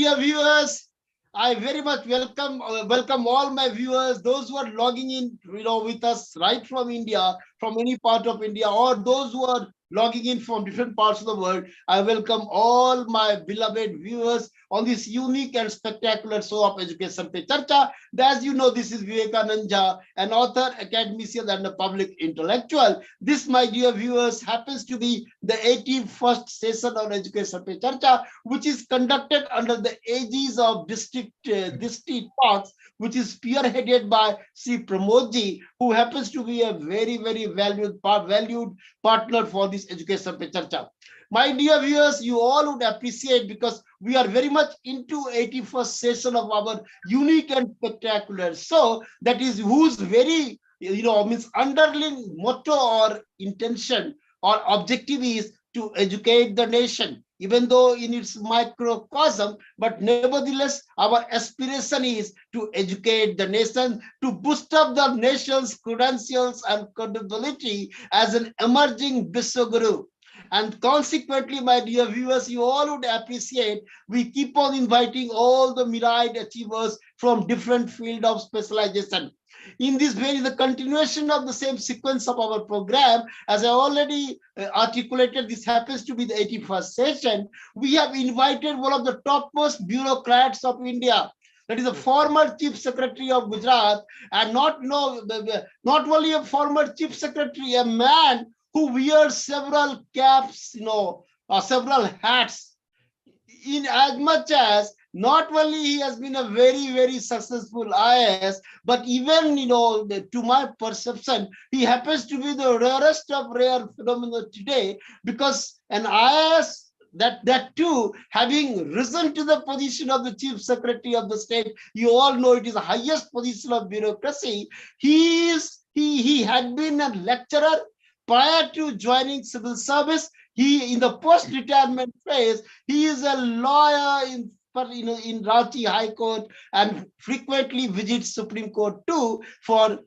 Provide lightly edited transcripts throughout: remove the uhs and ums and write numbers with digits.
dear viewers, I very much welcome all my viewers, those who are logging in, with us right from India, from any part of India, or those who are logging in from different parts of the world. I welcome all my beloved viewers on this unique and spectacular show of Education Pe Charcha. As you know, this is Vivekanand, an author, academician, and a public intellectual. This, my dear viewers, happens to be the 81st session on Education Pe Charcha, which is conducted under the aegis of district talks, which is spearheaded by Sri Pramodji, who happens to be a very valued partner for this Education Pe Charcha. My dear viewers, you all would appreciate, because we are very much into 81st session of our unique and spectacular. So that is whose very, means underlying motto or intention or objective is to educate the nation, even though in its microcosm, but nevertheless, our aspiration is to educate the nation, to boost up the nation's credentials and credibility as an emerging Biswaguru. And consequently, my dear viewers, you all would appreciate, we keep on inviting all the myriad achievers from different field of specialization. In this way, the continuation of the same sequence of our program, as I already articulated, this happens to be the 81st session. We have invited one of the topmost bureaucrats of India, that is a former chief secretary of Gujarat, and not only a former chief secretary, a man who wears several caps, several hats, in as much as not only he has been a very successful IAS, but even, to my perception, he happens to be the rarest of rare phenomena today, because an IAS, that too, having risen to the position of the chief secretary of the state, you all know it is the highest position of bureaucracy. He had been a lecturer prior to joining civil service. He, in the post-retirement phase, he is a lawyer in Ranchi High Court, and frequently visits Supreme Court too for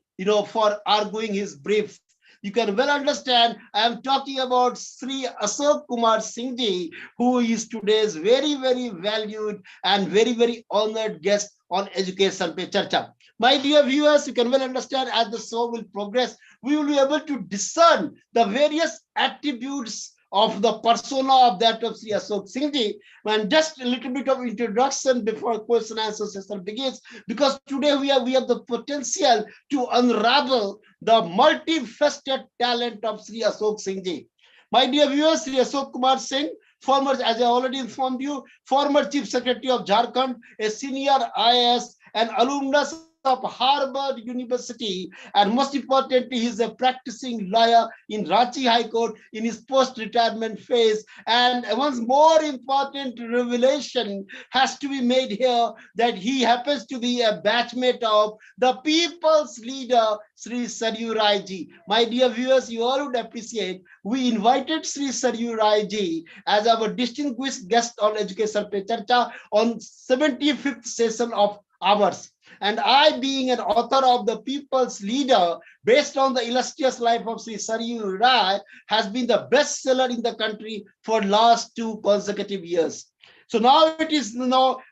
arguing his briefs. You can well understand, I am talking about Sri Ashok Kumar Singh ji, who is today's very valued and very honored guest on Education Pe Charcha. My dear viewers, you can well understand, as the show will progress, we will be able to discern the various attributes of the persona of that of Sri Ashok Singh ji. And just a little bit of introduction before question and answer session begins, because today we have the potential to unravel the multifaceted talent of Sri Ashok Singh ji. My dear viewers, Sri Ashok Kumar Singh, former, as I already informed you, former Chief Secretary of Jharkhand, a senior IAS, an alumnus of Harvard University, and most importantly, he is a practicing lawyer in Ranchi High Court in his post-retirement phase. And one more important revelation has to be made here, that he happens to be a batchmate of the people's leader, Sri Saryu Rai ji. My dear viewers, you all would appreciate, we invited Sri Saryu Rai ji as our distinguished guest on Education Pe Charcha on 75th session of ours. And I, being an author of The People's Leader, based on the illustrious life of Sri Saryu Rai, has been the bestseller in the country for last 2 consecutive years. So now it is,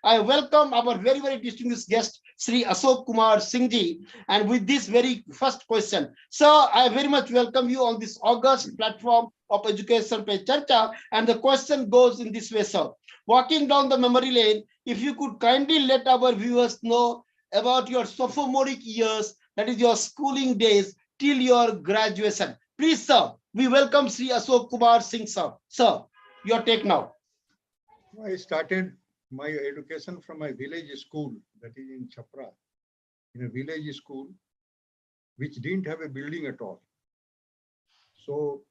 I welcome our very distinguished guest, Sri Ashok Kumar Singh ji. And with this very first question, sir, I very much welcome you on this august platform of Education Pe Charcha. And the question goes in this way, sir. Walking down the memory lane, if you could kindly let our viewers know about your sophomoric years, that is your schooling days, till your graduation. Please, sir, we welcome Sri Ashok Kumar Singh, sir. Sir, your take now. I started my education from my village school, that is in Chapra, in a village school which didn't have a building at all. So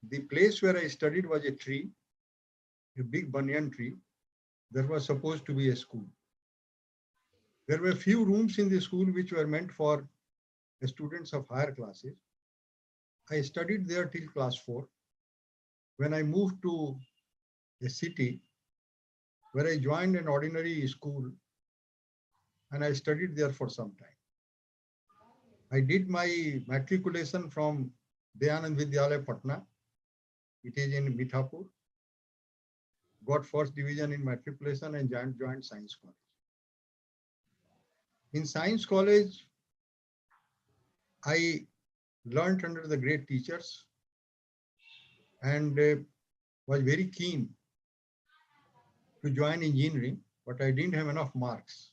the place where I studied was a tree, a big banyan tree. That was supposed to be a school. There were few rooms in the school which were meant for students of higher classes. I studied there till class 4. When I moved to a city where I joined an ordinary school, and I studied there for some time. I did my matriculation from Dayanand Vidyalaya, Patna. It is in Mithapur. got first division in matriculation and joined Science College. In Science College, I learned under the great teachers and was very keen to join engineering, but I didn't have enough marks.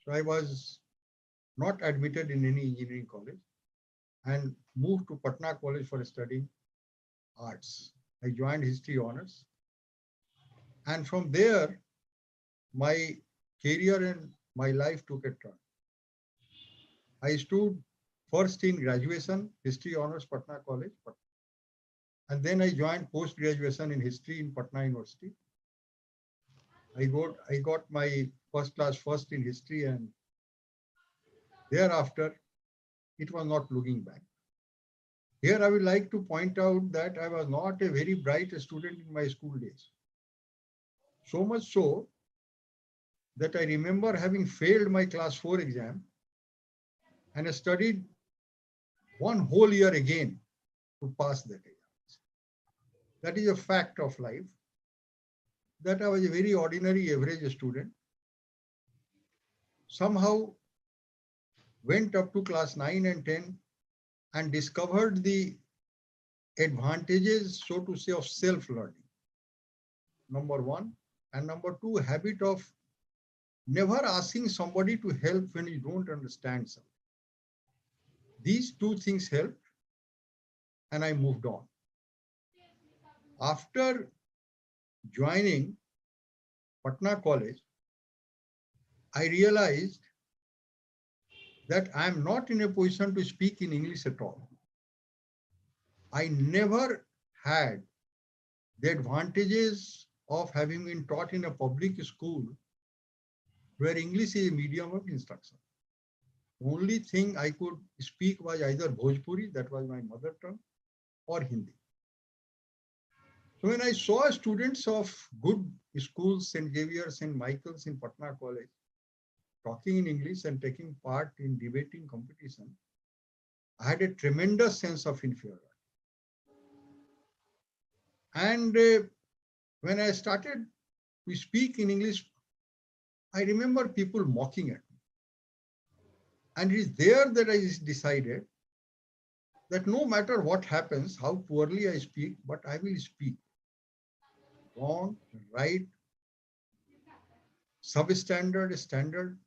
So I was not admitted in any engineering college and moved to Patna College for studying arts. I joined history honors. And from there, my career and my life took a turn. I stood first in graduation, history honors, Patna College. And then I joined post-graduation in history in Patna University. I got my first class first in history, and thereafter, it was not looking back. Here, I would like to point out that I was not a very bright student in my school days. So much so that I remember having failed my class 4 exam and I studied one whole year again to pass that exam. That is a fact of life, that I was a very ordinary average student. Somehow went up to class 9 and 10 and discovered the advantages, so to say, of self-learning. Number one. And number two, habit of never asking somebody to help when you don't understand something. These two things helped, and I moved on. After joining Patna College, I realized that I am not in a position to speak in English at all. I never had the advantages of having been taught in a public school where English is a medium of instruction. Only thing I could speak was either Bhojpuri, that was my mother tongue, or Hindi. So when I saw students of good schools, St. Xavier's, St. Michael's in Patna College, talking in English and taking part in debating competition, I had a tremendous sense of inferiority. And when I started to speak in English, I remember people mocking at me. And it is there that I decided that no matter what happens, how poorly I speak, but I will speak. Wrong, right, substandard, standard,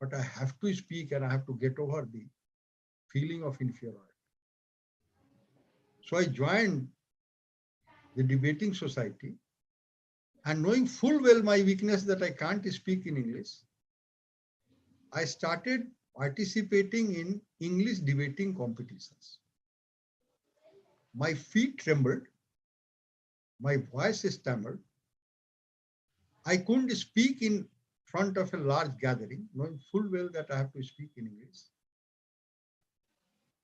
but I have to speak and I have to get over the feeling of inferiority. So I joined the debating society, and knowing full well my weakness that I can't speak in English, I started participating in English debating competitions. My feet trembled, my voice stammered. I couldn't speak in front of a large gathering, knowing full well that I have to speak in English.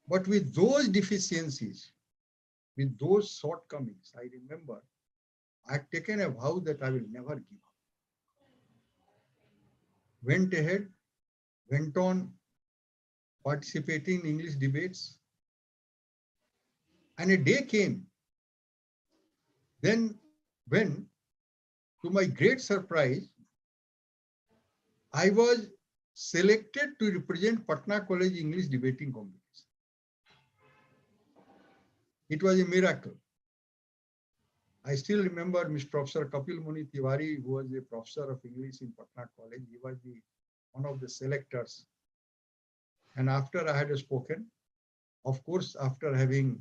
But with those deficiencies, with those shortcomings, I remember I had taken a vow that I will never give up. Went ahead, went on participating in English debates. And a day came then when, to my great surprise, I was selected to represent Patna College English debating competition. It was a miracle. I still remember Mr. Professor Kapil Muni Tiwari, who was a professor of English in Patna College. He was one of the selectors. And after I had spoken, of course, after having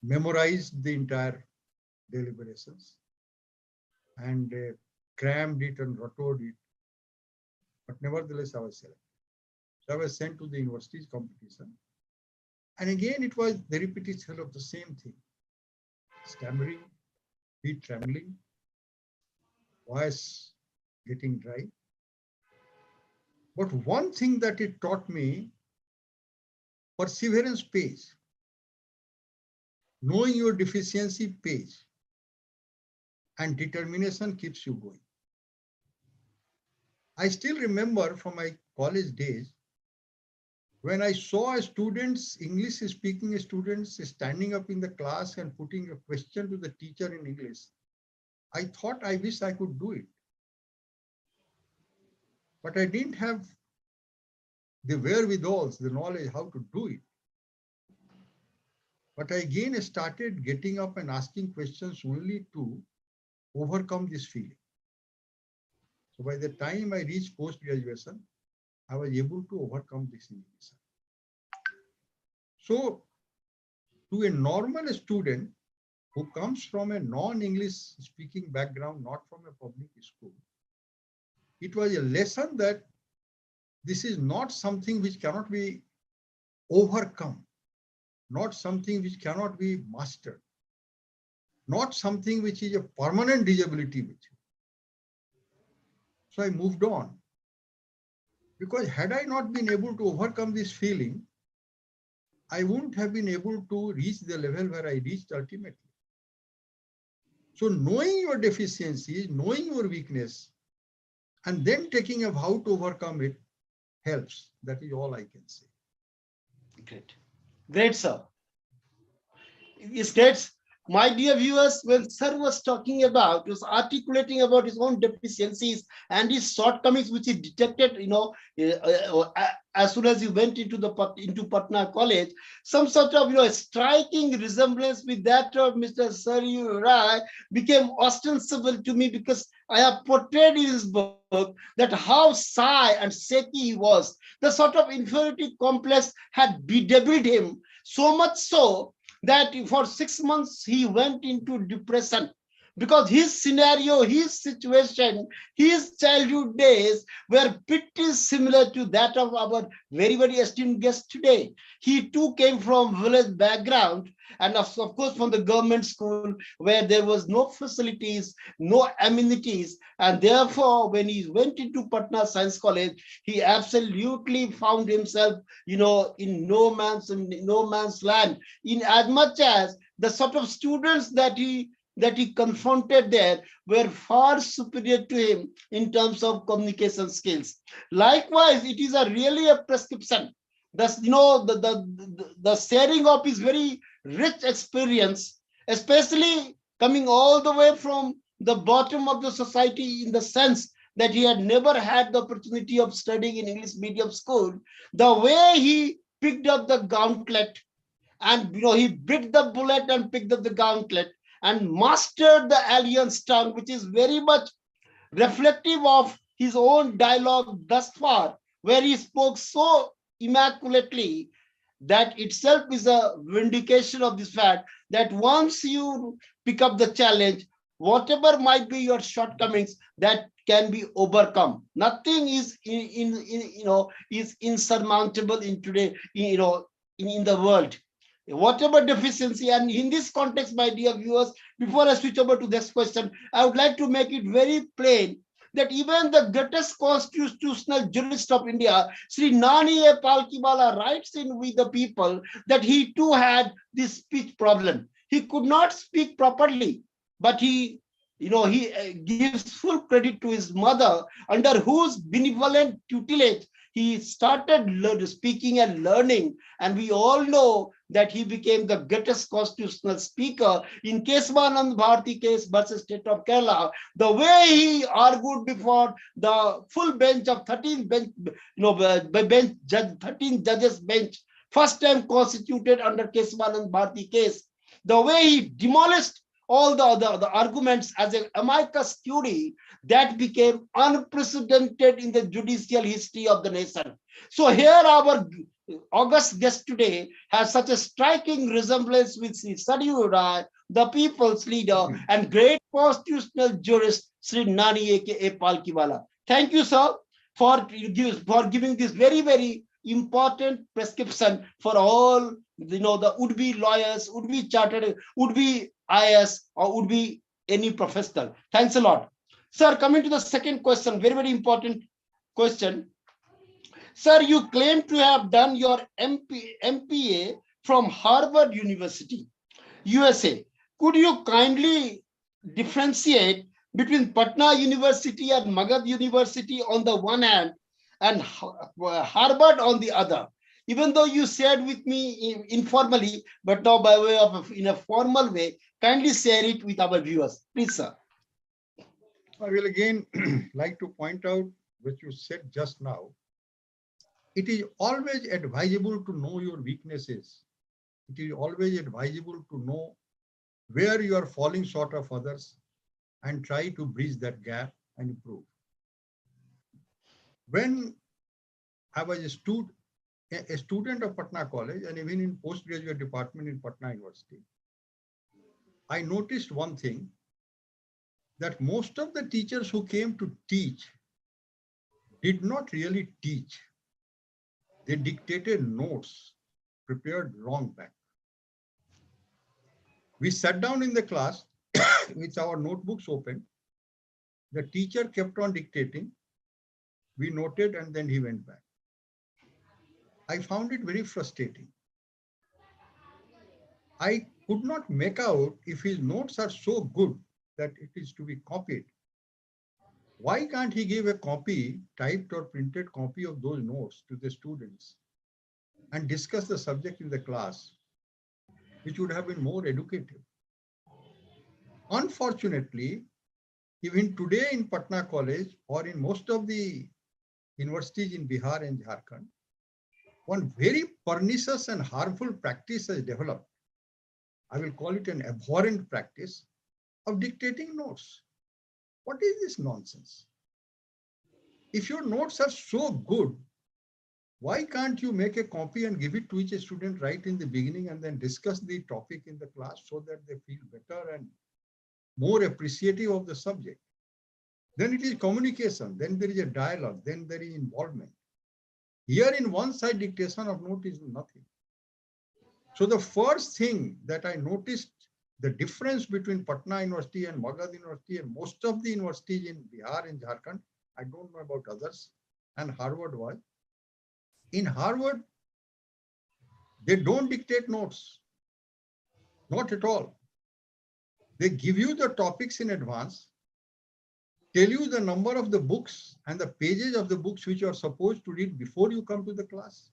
memorized the entire deliberations and crammed it and rotoed it, but nevertheless I was selected. So I was sent to the university's competition. And again, it was the repetition of the same thing. Stammering, feet trembling, voice getting dry. But one thing that it taught me, perseverance pays. Knowing your deficiency pays. And determination keeps you going. I still remember from my college days, when I saw students, English speaking students, standing up in the class and putting a question to the teacher in English, I thought I wish I could do it. But I didn't have the wherewithal, the knowledge how to do it. But I again started getting up and asking questions only to overcome this feeling. So by the time I reached post-graduation, I was able to overcome this inhibition. So to a normal student who comes from a non-English speaking background, not from a public school, it was a lesson that this is not something which cannot be overcome, not something which cannot be mastered, not something which is a permanent disability with you. So I moved on. Because had I not been able to overcome this feeling, I wouldn't have been able to reach the level where I reached ultimately. So knowing your deficiencies, knowing your weakness, and then taking a vow to overcome it helps. That is all I can say. Great. Great, sir. It states, my dear viewers, when Sir was talking about, he was articulating about his own deficiencies and his shortcomings, which he detected, as soon as he went into Patna College, some sort of, striking resemblance with that of Mr. Saryu Rai became ostensible to me because I have portrayed in his book that how shy and shaky he was. The sort of inferiority complex had bedeviled him, so much so that for 6 months he went into depression because his scenario, his situation, his childhood days were pretty similar to that of our very, very esteemed guest today. He too came from village background and of course from the government school where there was no facilities, no amenities, and therefore when he went into Patna Science College, he absolutely found himself, in no man's land, in as much as the sort of students that he confronted there were far superior to him in terms of communication skills. Likewise, it is really a prescription. Thus, the sharing of his very rich experience, especially coming all the way from the bottom of the society in the sense that he had never had the opportunity of studying in English medium school, the way he picked up the gauntlet and he bit the bullet and picked up the gauntlet and mastered the alliance tongue, which is very much reflective of his own dialogue thus far, where he spoke so immaculately that itself is a vindication of this fact that once you pick up the challenge, whatever might be your shortcomings, that can be overcome. Nothing is is insurmountable in today, in the world. Whatever deficiency, and in this context, my dear viewers, before I switch over to this question, I would like to make it very plain that even the greatest constitutional jurist of India, Sri Nani A. Palkibala, writes in with the people that he too had this speech problem. He could not speak properly, but he gives full credit to his mother, under whose benevolent tutelage he started speaking and learning. And we all know that he became the greatest constitutional speaker in Kesavanand Bharati case versus State of Kerala. The way he argued before the full bench of 13 judges bench, first time constituted under Kesavanand Bharati case, the way he demolished all the arguments as an amicus curiae, that became unprecedented in the judicial history of the nation. So here our august guest today has such a striking resemblance with Sri Saryu Rai, the people's leader and great constitutional jurist, Sri Nani A.K.A. Palkibala. Thank you, sir, for giving this very, very important prescription for all the would-be lawyers, would-be chartered, would-be IS, or would-be any professional. Thanks a lot. Sir, coming to the second question, very, very important question. Sir, you claim to have done your MPA from Harvard University, USA. Could you kindly differentiate between Patna University and Magad University on the one hand and Harvard on the other? Even though you shared with me informally, but now by way of in a formal way, kindly share it with our viewers. Please, sir. I will again like to point out what you said just now. It is always advisable to know your weaknesses. It is always advisable to know where you are falling short of others and try to bridge that gap and improve. When I was a student of Patna College and even in postgraduate department in Patna University, I noticed one thing, that most of the teachers who came to teach did not really teach. They dictated notes prepared long back. We sat down in the class with our notebooks open. The teacher kept on dictating. We noted and then he went back. I found it very frustrating. I could not make out if his notes are so good that it is to be copied. Why can't he give a copy, typed or printed copy of those notes to the students and discuss the subject in the class, which would have been more educative? Unfortunately, even today in Patna College or in most of the universities in Bihar and Jharkhand, one very pernicious and harmful practice has developed. I will call it an abhorrent practice of dictating notes. What is this nonsense? If your notes are so good, why can't you make a copy and give it to each student right in the beginning and then discuss the topic in the class so that they feel better and more appreciative of the subject? Then it is communication, then there is a dialogue, then there is involvement. Here in one side dictation of note is nothing. So the first thing that I noticed, the difference between Patna University and Magad University and most of the universities in Bihar and Jharkhand, I don't know about others, and Harvard was, in Harvard, they don't dictate notes, not at all. They give you the topics in advance, tell you the number of the books and the pages of the books which you are supposed to read before you come to the class.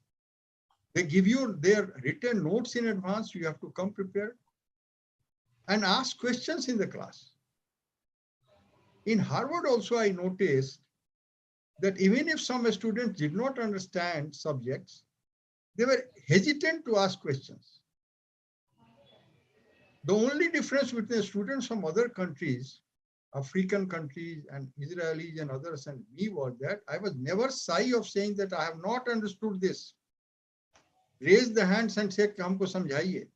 They give you their written notes in advance. You have to come prepared and ask questions in the class. In Harvard also, I noticed that even if some students did not understand subjects, they were hesitant to ask questions. The only difference between students from other countries, African countries and Israelis and others and me was that I was never shy of saying that I have not understood this. Raise the hands and say, "Humko samjhaiye."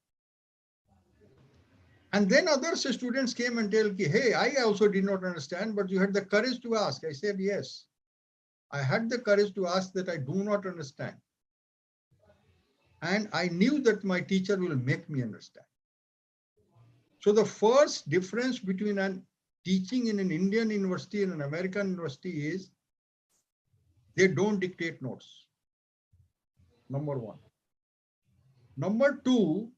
And then other students came and tell, "Hey, I also did not understand, but you had the courage to ask." I said, "Yes, I had the courage to ask that I do not understand. And I knew that my teacher will make me understand." So the first difference between teaching in an Indian university and an American university is they don't dictate notes. Number one. Number two,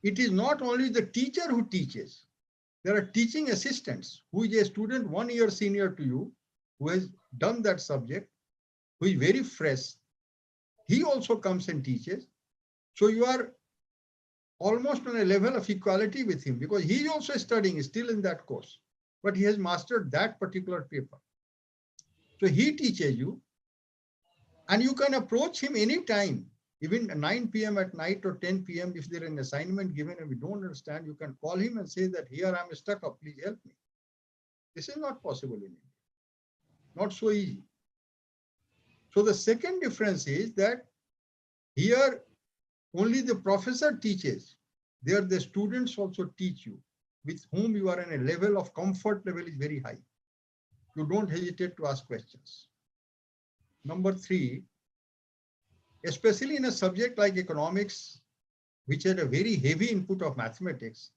it is not only the teacher who teaches. There are teaching assistants who is a student 1 year senior to you, who has done that subject, who is very fresh. He also comes and teaches. So you are almost on a level of equality with him because he is also studying, still in that course, but he has mastered that particular paper. So he teaches you and you can approach him anytime, even 9 p.m. at night or 10 p.m. If there is an assignment given and we don't understand, you can call him and say that here I'm stuck up, please help me. This is not possible in India, not so easy. So the second difference is that here only the professor teaches. There the students also teach you, with whom you are in a level of comfort level is very high. You don't hesitate to ask questions. Number three, especially in a subject like economics, which had a very heavy input of mathematics,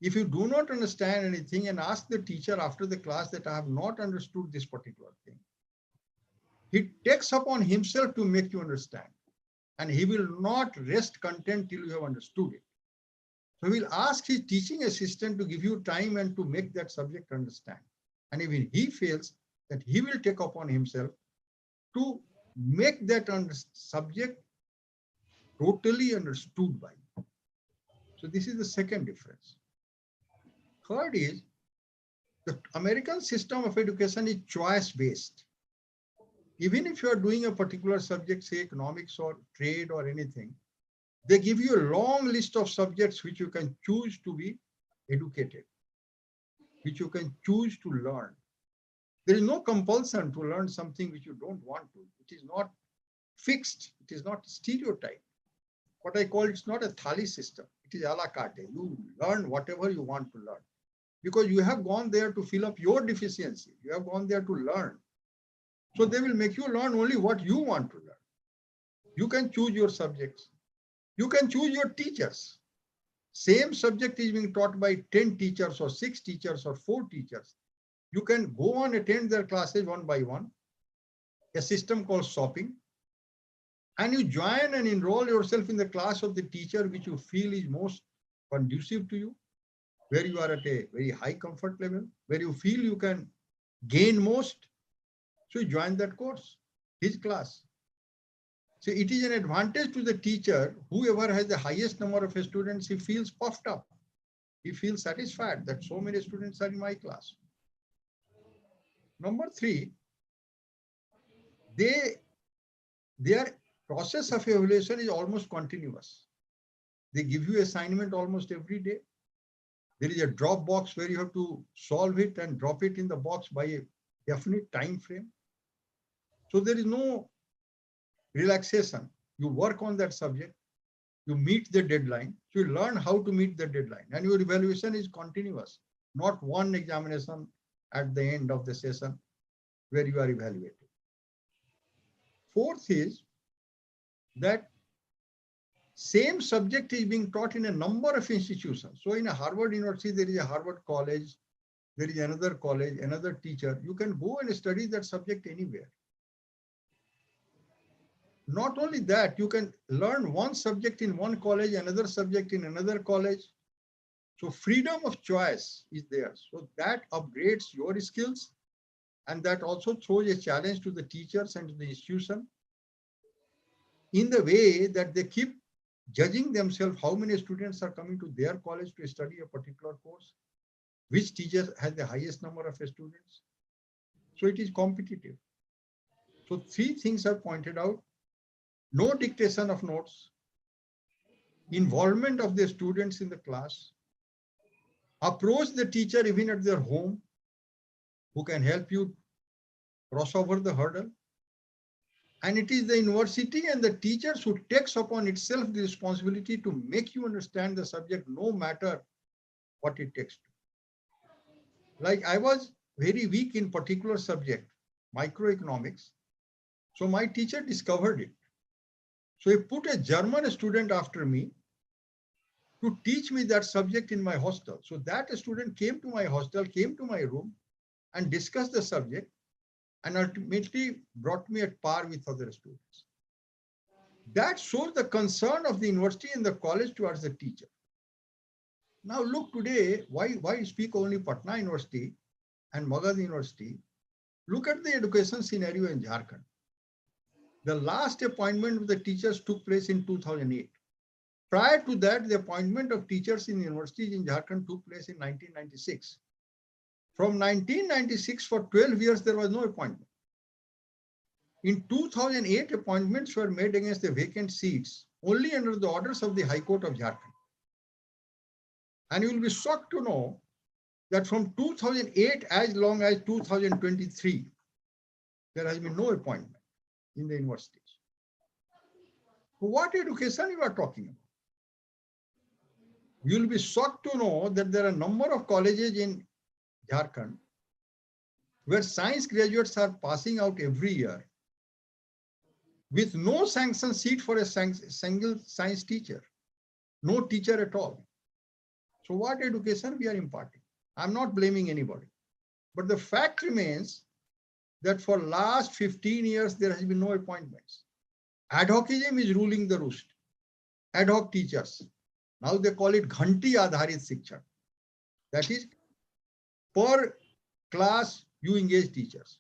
if you do not understand anything and ask the teacher after the class that I have not understood this particular thing, he takes upon himself to make you understand. And he will not rest content till you have understood it. So he will ask his teaching assistant to give you time and to make that subject understand. And even he fails, that he will take upon himself to make that subject totally understood by you. So this is the second difference. Third is The American system of education is choice-based. Even if you are doing a particular subject, say economics or trade or anything, they give you a long list of subjects which you can choose to be educated, which you can choose to learn. There is no compulsion to learn something which you don't want to. It is not fixed. It is not stereotyped. What I call it's not a thali system. It is a la carte. You learn whatever you want to learn because you have gone there to fill up your deficiency. You have gone there to learn. So they will make you learn only what you want to learn. You can choose your subjects. You can choose your teachers. Same subject is being taught by 10 teachers or 6 teachers or 4 teachers. You can go and attend their classes one by one, a system called shopping, and you join and enroll yourself in the class of the teacher which you feel is most conducive to you, where you are at a very high comfort level, where you feel you can gain most. So you join that course, his class. So it is an advantage to the teacher. Whoever has the highest number of students, he feels puffed up. He feels satisfied that so many students are in my class. Number 3, their process of evaluation is almost continuous. They give you assignment almost every day. There is a drop box where you have to solve it and drop it in the box by a definite time frame. So there is no relaxation. You work on that subject, you meet the deadline, so you learn how to meet the deadline, and your evaluation is continuous, not one examination at the end of the session where you are evaluated. 4th is that same subject is being taught in a number of institutions. So in a Harvard University, there is a Harvard College, there is another college, another teacher. You can go and study that subject anywhere. Not only that, you can learn one subject in one college, another subject in another college. So freedom of choice is there. So that upgrades your skills, and that also throws a challenge to the teachers and to the institution in the way that they keep judging themselves how many students are coming to their college to study a particular course, which teacher has the highest number of students. So it is competitive. So 3 things are pointed out: no dictation of notes, involvement of the students in the class, approach the teacher even at their home who can help you cross over the hurdle. And it is the university and the teachers who takes upon itself the responsibility to make you understand the subject no matter what it takes to. Like I was very weak in particular subject, microeconomics. So my teacher discovered it. So he put a German student after me to teach me that subject in my hostel. So that student came to my hostel, came to my room and discussed the subject, and ultimately brought me at par with other students. That shows the concern of the university and the college towards the teacher. Now look today, why speak only Patna University and Magad University? Look at the education scenario in Jharkhand. The last appointment of the teachers took place in 2008. Prior to that, the appointment of teachers in universities in Jharkhand took place in 1996. From 1996 for 12 years, there was no appointment. In 2008, appointments were made against the vacant seats only under the orders of the High Court of Jharkhand. And you will be shocked to know that from 2008 as long as 2023, there has been no appointment in the universities. What education you are talking about? You will be shocked to know that there are a number of colleges in Jharkhand where science graduates are passing out every year with no sanctioned seat for a single science teacher, no teacher at all. So what education we are imparting? I'm not blaming anybody, but the fact remains that for last 15 years, there has been no appointments. Ad hocism is ruling the roost. Ad hoc teachers. Now they call it Ghanti Adharit Shiksha. That is, per class, you engage teachers.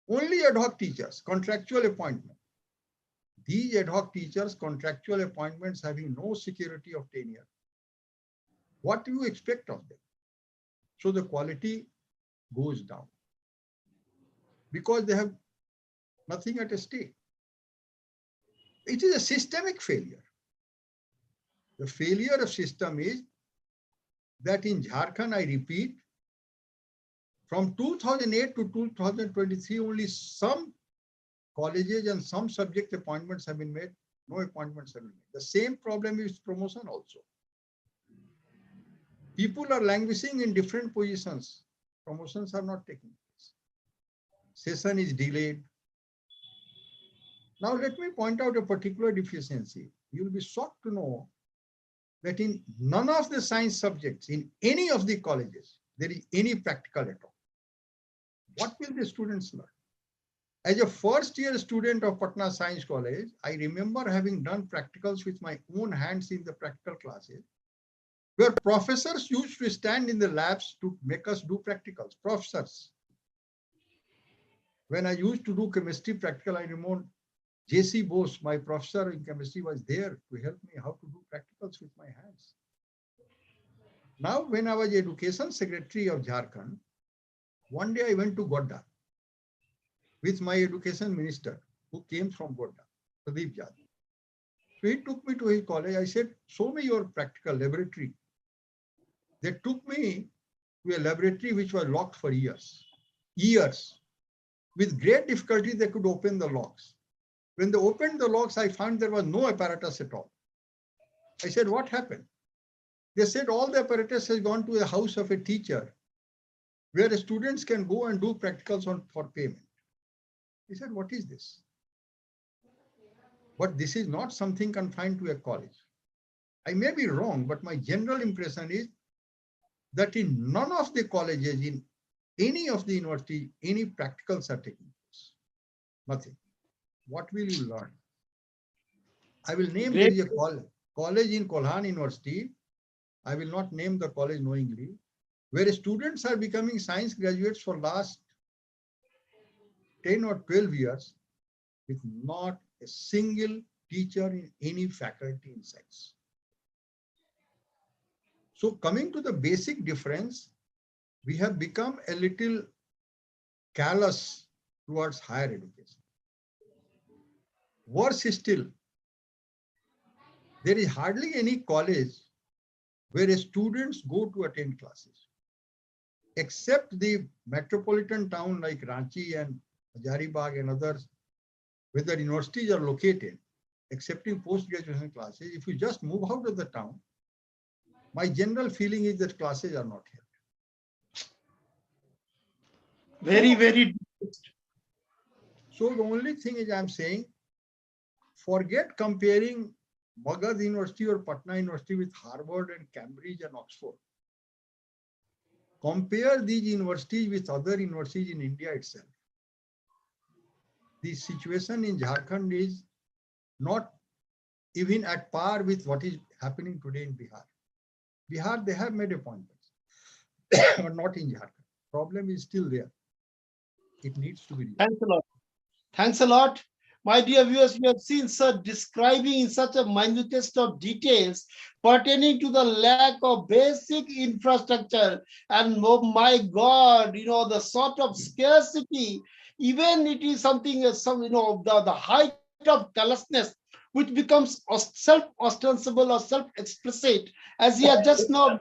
Only ad hoc teachers, contractual appointment. These ad hoc teachers, contractual appointments having no security of tenure. What do you expect of them? So the quality goes down because they have nothing at stake. It is a systemic failure. The failure of system is that in Jharkhand, I repeat, from 2008 to 2023, only some colleges and some subject appointments have been made. No appointments have been made. The same problem is promotion also. People are languishing in different positions. Promotions are not taking place. Session is delayed. Now let me point out a particular deficiency. You will be shocked to know that in none of the science subjects in any of the colleges, there is any practical at all. What will the students learn? As a first year student of Patna Science College, I remember having done practicals with my own hands in the practical classes, where professors used to stand in the labs to make us do practicals. Professors. When I used to do chemistry practical, I remember J.C. Bose, my professor in chemistry, was there to help me how to do practicals with my hands. Now, when I was education secretary of Jharkhand, one day I went to Godda with my education minister who came from Godda, Pradeep Jadhav. So he took me to his college. I said, show me your practical laboratory. They took me to a laboratory which was locked for years. With great difficulty, they could open the locks. When they opened the locks, I found there was no apparatus at all. I said, what happened? They said all the apparatus has gone to the house of a teacher where the students can go and do practicals for payment. He said, what is this? But this is not something confined to a college. I may be wrong, but my general impression is that in none of the colleges, in any of the university, any practicals are taking place. Nothing. What will you learn? I will name there is a college in Kolhan University. I will not name the college knowingly, where students are becoming science graduates for last 10 or 12 years with not a single teacher in any faculty in science. So coming to the basic difference, we have become a little callous towards higher education. Worse still, there is hardly any college where students go to attend classes, except the metropolitan town like Ranchi and Hazaribagh and others, where the universities are located, excepting post-graduation classes. If you just move out of the town, my general feeling is that classes are not held. Very. So the only thing is I'm saying, forget comparing Magad University or Patna University with Harvard and Cambridge and Oxford. Compare these universities with other universities in India itself. The situation in Jharkhand is not even at par with what is happening today in Bihar. Bihar, they have made appointments, but not in Jharkhand. Problem is still there. It needs to be real. Thanks a lot. Thanks a lot. My dear viewers, you have seen Sir describing in such a minutest of details pertaining to the lack of basic infrastructure. And oh my God, the sort of scarcity, even it is something, the height of callousness, which becomes self-ostensible or self-explicit, as he has just now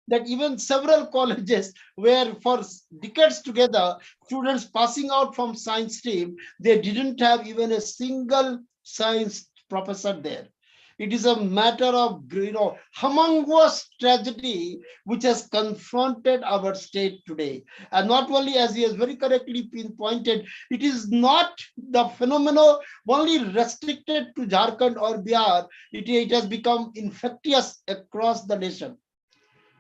that even several colleges where for decades together, students passing out from science stream, they didn't have even a single science professor there. It is a matter of, humongous tragedy which has confronted our state today. And not only, as he has very correctly pinpointed, it is not the phenomenon only restricted to Jharkhand or Bihar. It has become infectious across the nation.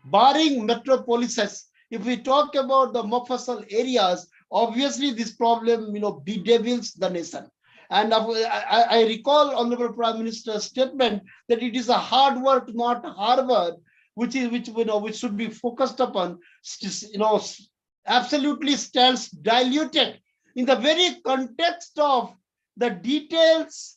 Barring metropolises, if we talk about the Mofussil areas, obviously this problem, bedevils the nation. And I recall Honorable Prime Minister's statement that it is a hard work, not Harvard, which should be focused upon. Absolutely stands diluted in the very context of the details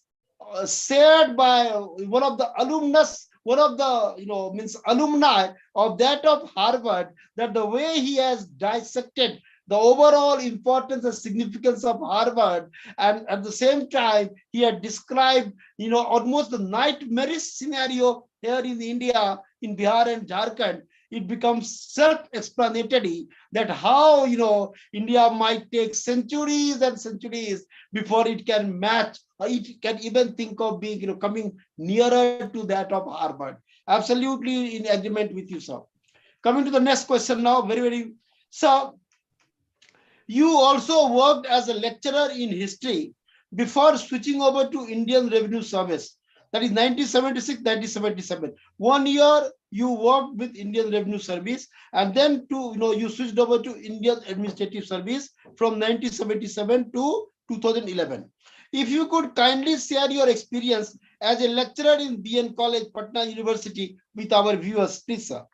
shared by one of the alumnus one of the means alumni of that of Harvard, that the way he has dissected the overall importance and significance of Harvard, and at the same time he had described almost the nightmarish scenario here in India, in Bihar and Jharkhand. It becomes self-explanatory that how India might take centuries and centuries before it can match, or it can even think of being coming nearer to that of Harvard. Absolutely in agreement with you, sir. Coming to the next question now, very. So you also worked as a lecturer in history before switching over to Indian Revenue Service. That is 1976, 1977. 1 year you worked with Indian Revenue Service, and then you switched over to Indian Administrative Service from 1977 to 2011. If you could kindly share your experience as a lecturer in BN College, Patna University, with our viewers, please, sir.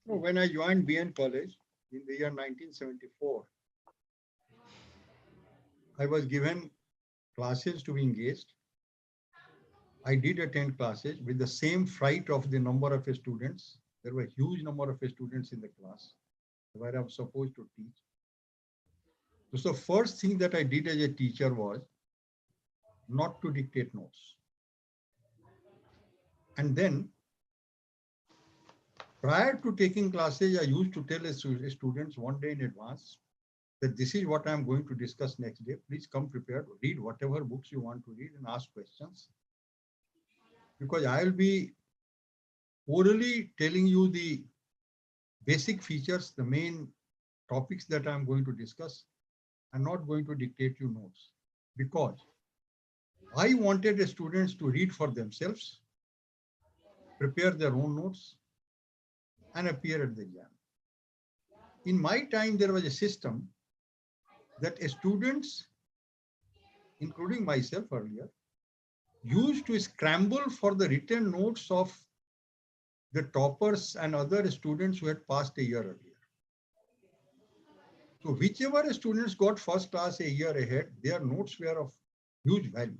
When I joined BN College in the year 1974, I was given classes to be engaged. I did attend classes with the same fright of the number of students. There were a huge number of students in the class where I was supposed to teach. So the first thing that I did as a teacher was not to dictate notes. And then prior to taking classes, I used to tell students one day in advance that this is what I'm going to discuss next day. Please come prepared, read whatever books you want to read and ask questions. Because I will be orally telling you the basic features, the main topics that I'm going to discuss. I'm not going to dictate you notes, because I wanted the students to read for themselves, prepare their own notes, and appear at the exam. In my time, there was a system that students, including myself earlier, used to scramble for the written notes of the toppers and other students who had passed a year earlier. So whichever students got first class a year ahead, their notes were of huge value.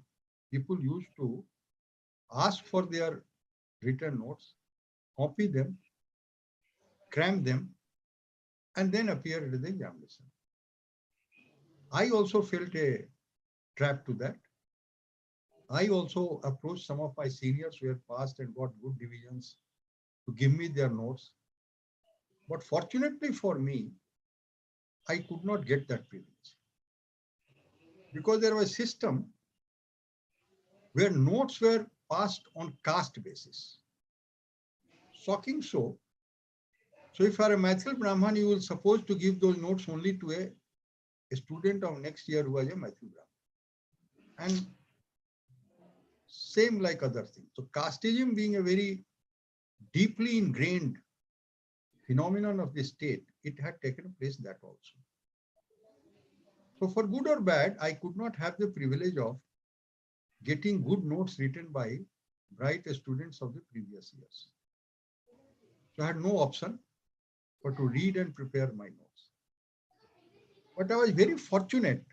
People used to ask for their written notes, copy them, cram them, and then appear at the examination. I also felt a trap to that. I also approached some of my seniors who had passed and got good divisions to give me their notes. But fortunately for me, I could not get that privilege, because there was a system where notes were passed on caste basis. Shocking so. So if you are a Maithil Brahman, you will supposed to give those notes only to a student of next year who was a Maithil Brahman. And same like other things. So casteism being a very deeply ingrained phenomenon of the state, it had taken place that also. So for good or bad, I could not have the privilege of getting good notes written by bright students of the previous years. So I had no option but to read and prepare my notes. But I was very fortunate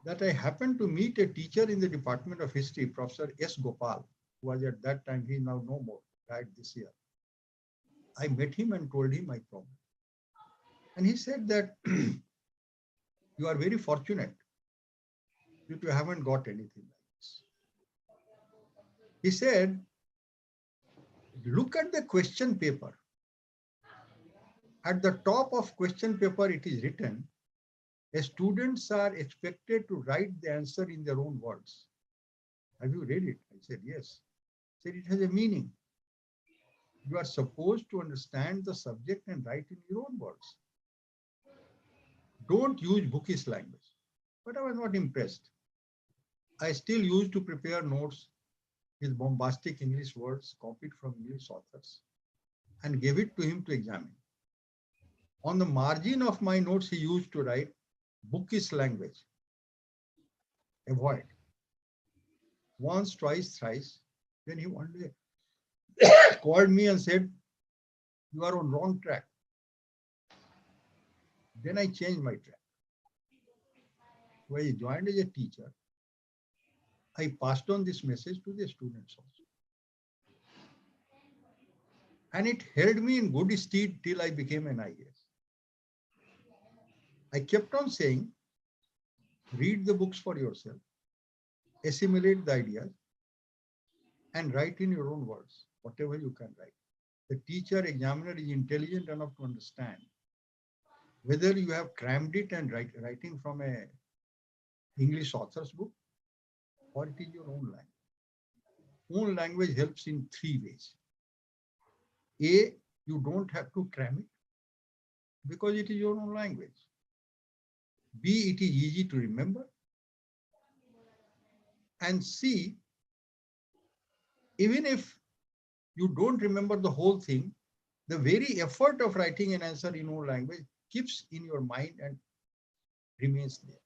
that I happened to meet a teacher in the Department of History, Professor S. Gopal, who was at that time, he is now no more, died this year. I met him and told him my problem. And he said that you are very fortunate that you haven't got anything like this. He said, look at the question paper. At the top of question paper, it is written, students are expected to write the answer in their own words. Have you read it? I said, yes. He said, it has a meaning. You are supposed to understand the subject and write in your own words. Don't use bookish language. But I was not impressed. I still used to prepare notes with bombastic English words copied from English authors and gave it to him to examine. On the margin of my notes, he used to write bookish language. Avoid. Once, twice, thrice. Then he one day called me and said, you are on wrong track. Then I changed my track. When I joined as a teacher, I passed on this message to the students also. And it held me in good stead till I became an IAS. I kept on saying, read the books for yourself, assimilate the ideas, and write in your own words, whatever you can write. The teacher examiner is intelligent enough to understand whether you have crammed it and writing from a English author's book or it is your own language. Own language helps in three ways. A, you don't have to cram it because it is your own language. B, it is easy to remember. And C, even if you don't remember the whole thing, the very effort of writing an answer in own language keeps in your mind and remains there.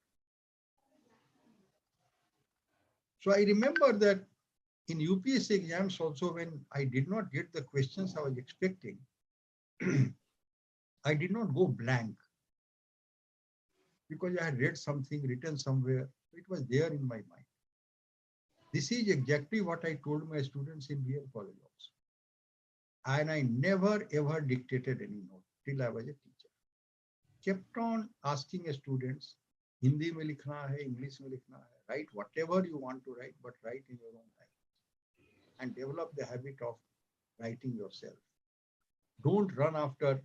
So I remember that in UPSC exams also, when I did not get the questions I was expecting, I did not go blank because I had read something written somewhere. It was there in my mind. This is exactly what I told my students in BL college also. And I never ever dictated any note till I was a teacher. Kept on asking students, Hindi mein likhna hai, English mein likhna hai, write whatever you want to write, but write in your own language. And develop the habit of writing yourself. Don't run after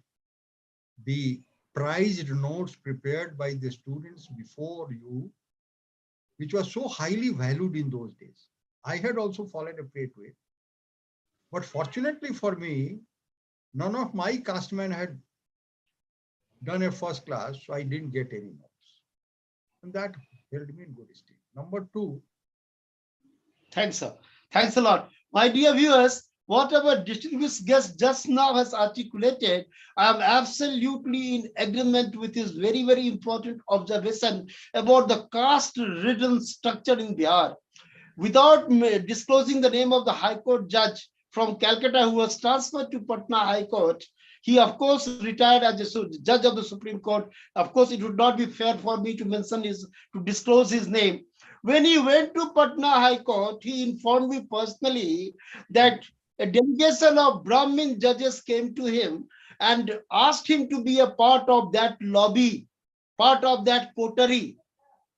the prized notes prepared by the students before you, which was so highly valued in those days. I had also fallen a prey to it. But fortunately for me, none of my castmen had done a first class, so I didn't get any notes. And that held me in good stead. Number two. Thanks, sir. Thanks a lot. My dear viewers, whatever distinguished guest just now has articulated, I am absolutely in agreement with his very, very important observation about the caste-ridden structure in Bihar. Without disclosing the name of the High Court judge from Calcutta who was transferred to Patna High Court, he of course retired as a judge of the Supreme Court. Of course, it would not be fair for me to disclose his name. When he went to Patna High Court, he informed me personally that a delegation of Brahmin judges came to him and asked him to be a part of that lobby, part of that coterie.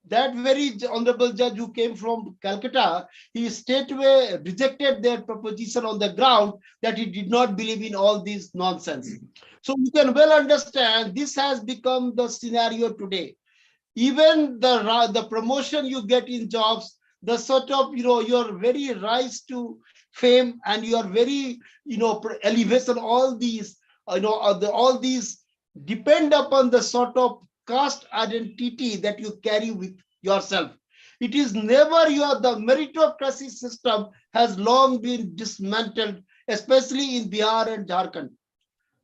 That very honorable judge who came from Calcutta, he straightway rejected their proposition on the ground that he did not believe in all this nonsense. So you can well understand this has become the scenario today. Even the promotion you get in jobs, the sort of your very rise to fame and your very elevation, all these all these depend upon the sort of caste identity that you carry with yourself. It is never the meritocracy system has long been dismantled, especially in Bihar and Jharkhand.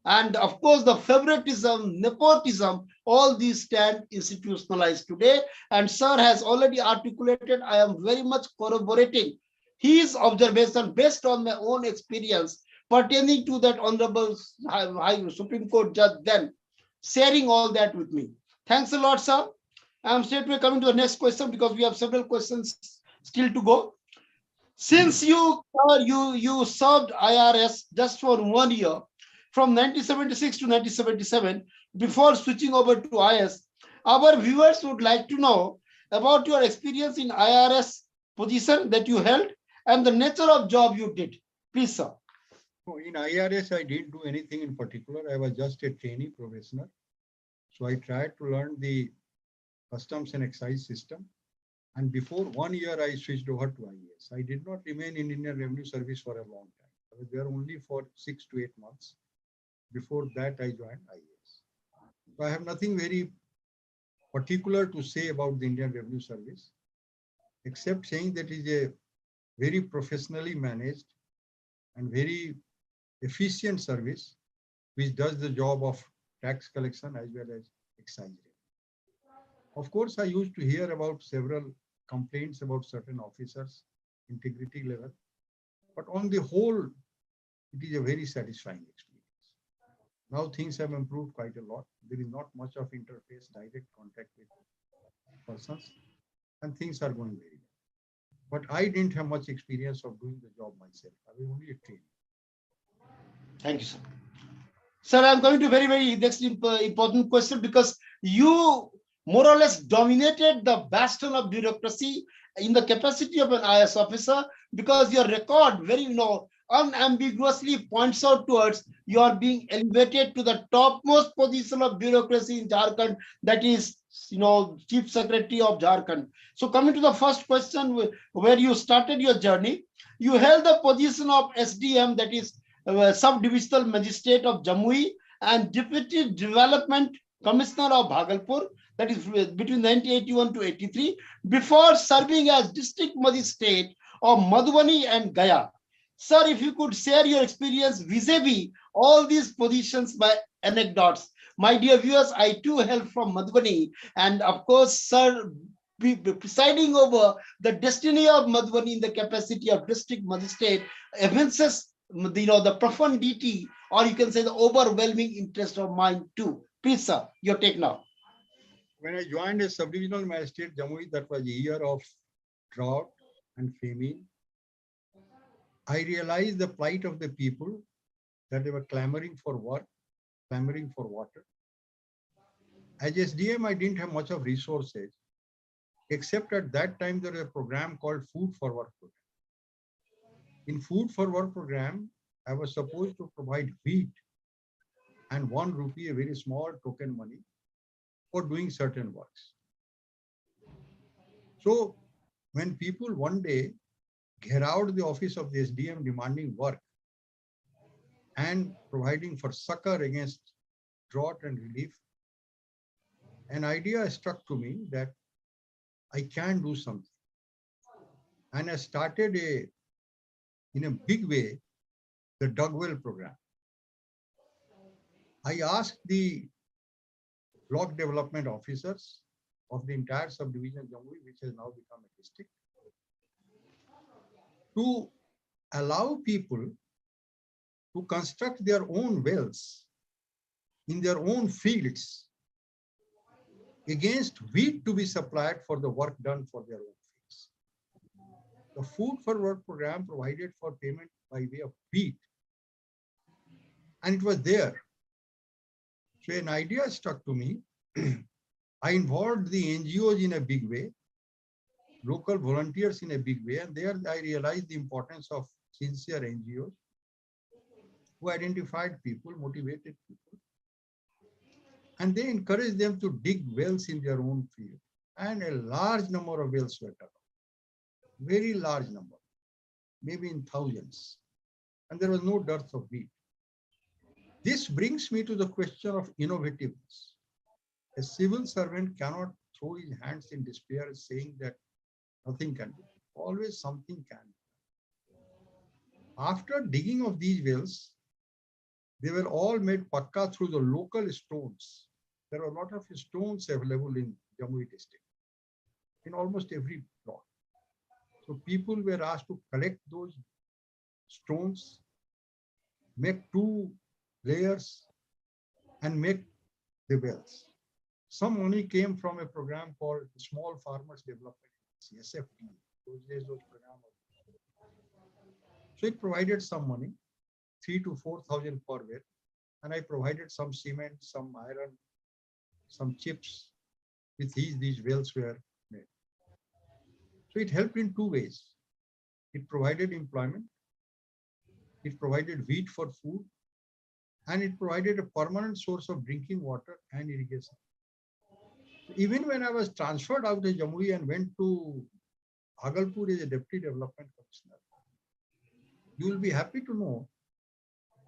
And of course, the favoritism, nepotism, all these stand institutionalized today. And Sir has already articulated, I am very much corroborating his observation based on my own experience pertaining to that honorable High Supreme Court judge then, sharing all that with me. Thanks a lot, sir. I'm straightway coming to the next question because we have several questions still to go. Since you served IRS just for 1 year, from 1976 to 1977, before switching over to IS, our viewers would like to know about your experience in IRS position that you held and the nature of job you did. Please, sir. In IRS, I didn't do anything in particular. I was just a trainee professional. So I tried to learn the customs and excise system. And before 1 year, I switched over to IAS. I did not remain in Indian Revenue Service for a long time. I was there only for 6 to 8 months. Before that, I joined IAS. So I have nothing very particular to say about the Indian Revenue Service, except saying that it is a very professionally managed and very efficient service, which does the job of tax collection as well as excise. Of course, I used to hear about several complaints about certain officers' integrity level, but on the whole, it is a very satisfying experience. Now things have improved quite a lot. There is not much of interface, direct contact with persons, and things are going very well. But I didn't have much experience of doing the job myself. I was only a trainee. Thank you, sir. Sir, I'm coming to very, very next important question, because you more or less dominated the bastion of bureaucracy in the capacity of an IS officer, because your record very, unambiguously points out towards you are being elevated to the topmost position of bureaucracy in Jharkhand, that is, Chief Secretary of Jharkhand. So coming to the first question, where you started your journey, you held the position of SDM, that is Sub-Divisional Magistrate of Jamui, and Deputy Development Commissioner of Bhagalpur, that is between 1981 to 83, before serving as District Magistrate of Madhubani and Gaya. Sir, if you could share your experience vis-a-vis all these positions by anecdotes. My dear viewers, I too hail from Madhubani, and of course, sir, presiding over the destiny of Madhubani in the capacity of District Magistrate evinces the profundity, or you can say the overwhelming interest of mine too. Please, sir, your take now. When I joined as sub-divisional magistrate Jamui, that was a year of drought and famine. I realized the plight of the people, that they were clamoring for work, clamoring for water. As SDM, I didn't have much of resources, except at that time there was a program called Food for Work program. In Food for Work program, I was supposed to provide wheat and 1 rupee, a very small token money, for doing certain works. So when people one day out the office of the SDM demanding work and providing for succor against drought and relief, an idea struck to me that I can do something. And I started in a big way, the dug well program. I asked the block development officers of the entire subdivision Jamui, which has now become a district, to allow people to construct their own wells in their own fields against wheat to be supplied for the work done for their own fields. The Food for Work program provided for payment by way of wheat, and it was there. So an idea struck to me. I involved the NGOs in a big way, local volunteers in a big way, and there I realized the importance of sincere NGOs who identified people, motivated people, and they encouraged them to dig wells in their own field. And a large number of wells were dug, very large number, maybe in thousands, and there was no dearth of wheat. This brings me to the question of innovativeness. A civil servant cannot throw his hands in despair saying that nothing can be. Always something can be. After digging of these wells, they were all made pakka through the local stones. There are a lot of stones available in Jamui district, in almost every plot. So people were asked to collect those stones, make 2 layers, and make the wells. Some money came from a program called Small Farmers Development, SFD. Those days, those programs. So it provided some money, 3,000 to 4,000 per well, and I provided some cement, some iron, some chips. With these wells were made. So it helped in 2 ways. It provided employment, it provided wheat for food, and it provided a permanent source of drinking water and irrigation. Even when I was transferred out of Jamui and went to Bhagalpur as a Deputy Development Commissioner, you will be happy to know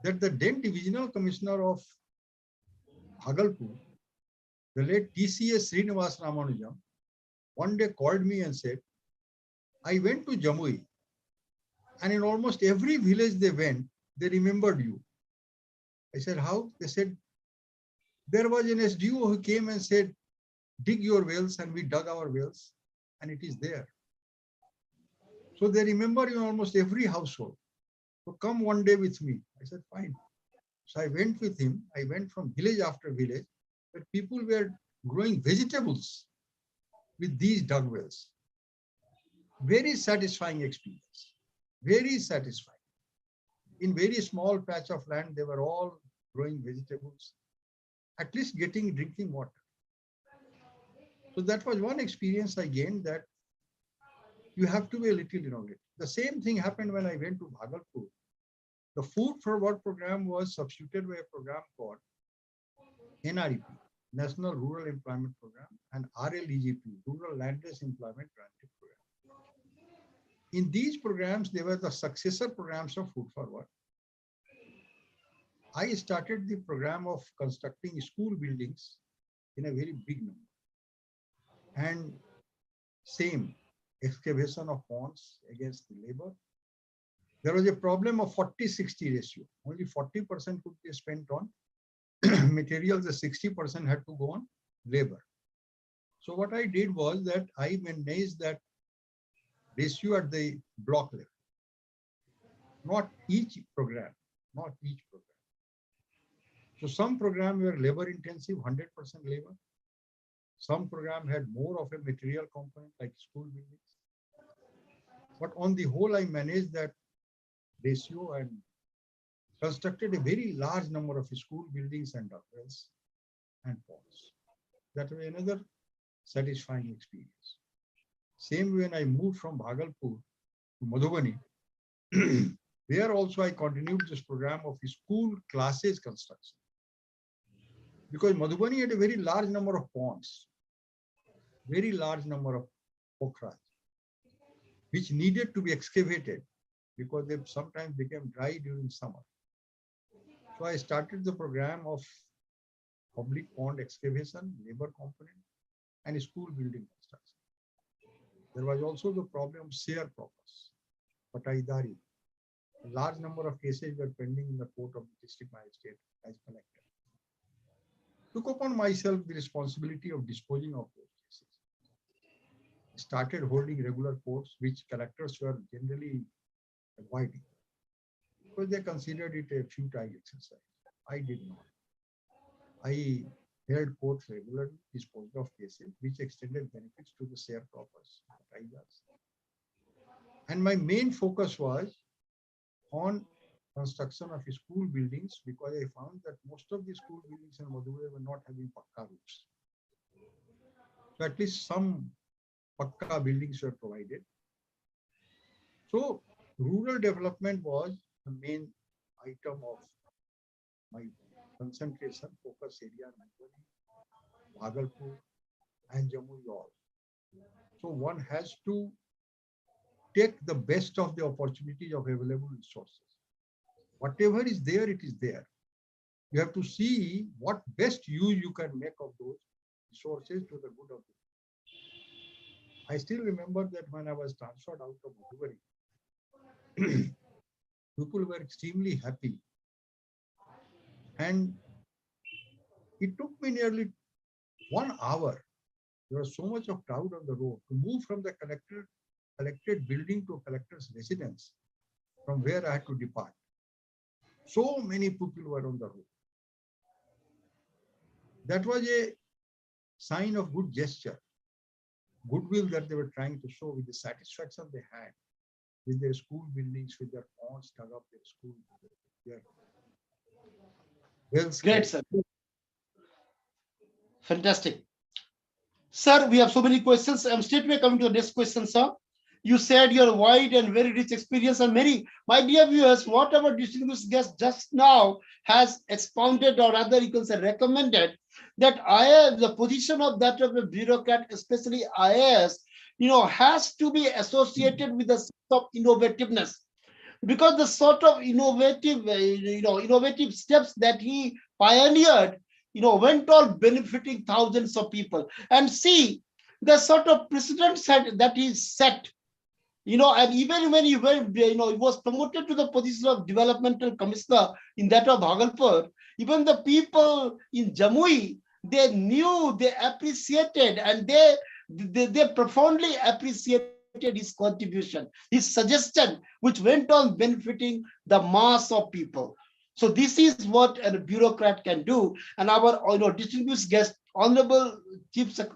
that the then Divisional Commissioner of Bhagalpur, the late TCS Srinivas Ramanujam, one day called me and said, I went to Jamui, and in almost every village they went, they remembered you. I said, how? They said, there was an SDO who came and said, dig your wells, and we dug our wells, and it is there. So they remember you in almost every household. So come one day with me. I said, fine. So I went with him. I went from village after village, but people were growing vegetables with these dug wells. Very satisfying experience. Very satisfying. in very small patch of land, they were all growing vegetables, at least getting drinking water. So that was one experience I gained, that you have to be a little innovative. The same thing happened when I went to Bhagalpur. The food for work program was substituted by a program called NREP, National Rural Employment Program, and RLEGP, Rural Landless Employment Guarantee Program. In these programs, they were the successor programs of Food for Work. I started the program of constructing school buildings in a very big number. And same, excavation of ponds against the labor. There was a problem of 40-60 ratio. Only 40% could be spent on materials, the 60% had to go on labor. So what I did was that I managed that ratio at the block level. Not each program. So some programs were labor intensive, 100% labor. Some program had more of a material component like school buildings. But on the whole, I managed that ratio and constructed a very large number of school buildings and wells and ponds. That was another satisfying experience. Same when I moved from Bhagalpur to Madhubani, there also I continued this program of school classes construction. Because Madhubani had a very large number of ponds, very large number of pokhras, which needed to be excavated because they sometimes became dry during summer. So I started the program of public pond excavation, labor component, and school building construction. There was also the problem of sharecroppers, pataidari. A large number of cases were pending in the court of the district magistrate as collector. Took upon myself the responsibility of disposing of those cases. Started holding regular courts, which collectors were generally avoiding because they considered it a futile exercise. I did not. I held courts regularly, disposed of cases, which extended benefits to the sharecroppers. And my main focus was on construction of school buildings because I found that most of the school buildings in Madurai were not having pakka roofs. So at least some pakka buildings were provided. So rural development was the main item of my concentration, focus area, Bhagalpur and Jammu all. So one has to take the best of the opportunities of available resources. Whatever is there, it is there. You have to see what best use you can make of those resources to the good of the people. I still remember that when I was transferred out of Madurai, people were extremely happy. And it took me nearly 1 hour. There was so much of crowd on the road to move from the collected building to a collector's residence, from where I had to depart. So many people were on the road. That was a sign of good gesture, goodwill that they were trying to show with the satisfaction they had with their school buildings, with their ponds dug up, their school, their wells. Great, sir. Fantastic. Sir, we have so many questions. I'm straightway coming to the next question, sir. You said your wide and very rich experience, and many, my dear viewers, what our distinguished guest just now has expounded, or rather you can say recommended, that the position of that of a bureaucrat, especially IAS, has to be associated with the sense of innovativeness, because the sort of innovative steps that he pioneered, went on benefiting thousands of people. And see the sort of precedents that he set. And even when he went, he was promoted to the position of developmental commissioner in that of Bhagalpur, even the people in Jamui, they knew, they appreciated, and they profoundly appreciated his contribution, his suggestion, which went on benefiting the mass of people. So this is what a bureaucrat can do. And our distinguished guest, Honorable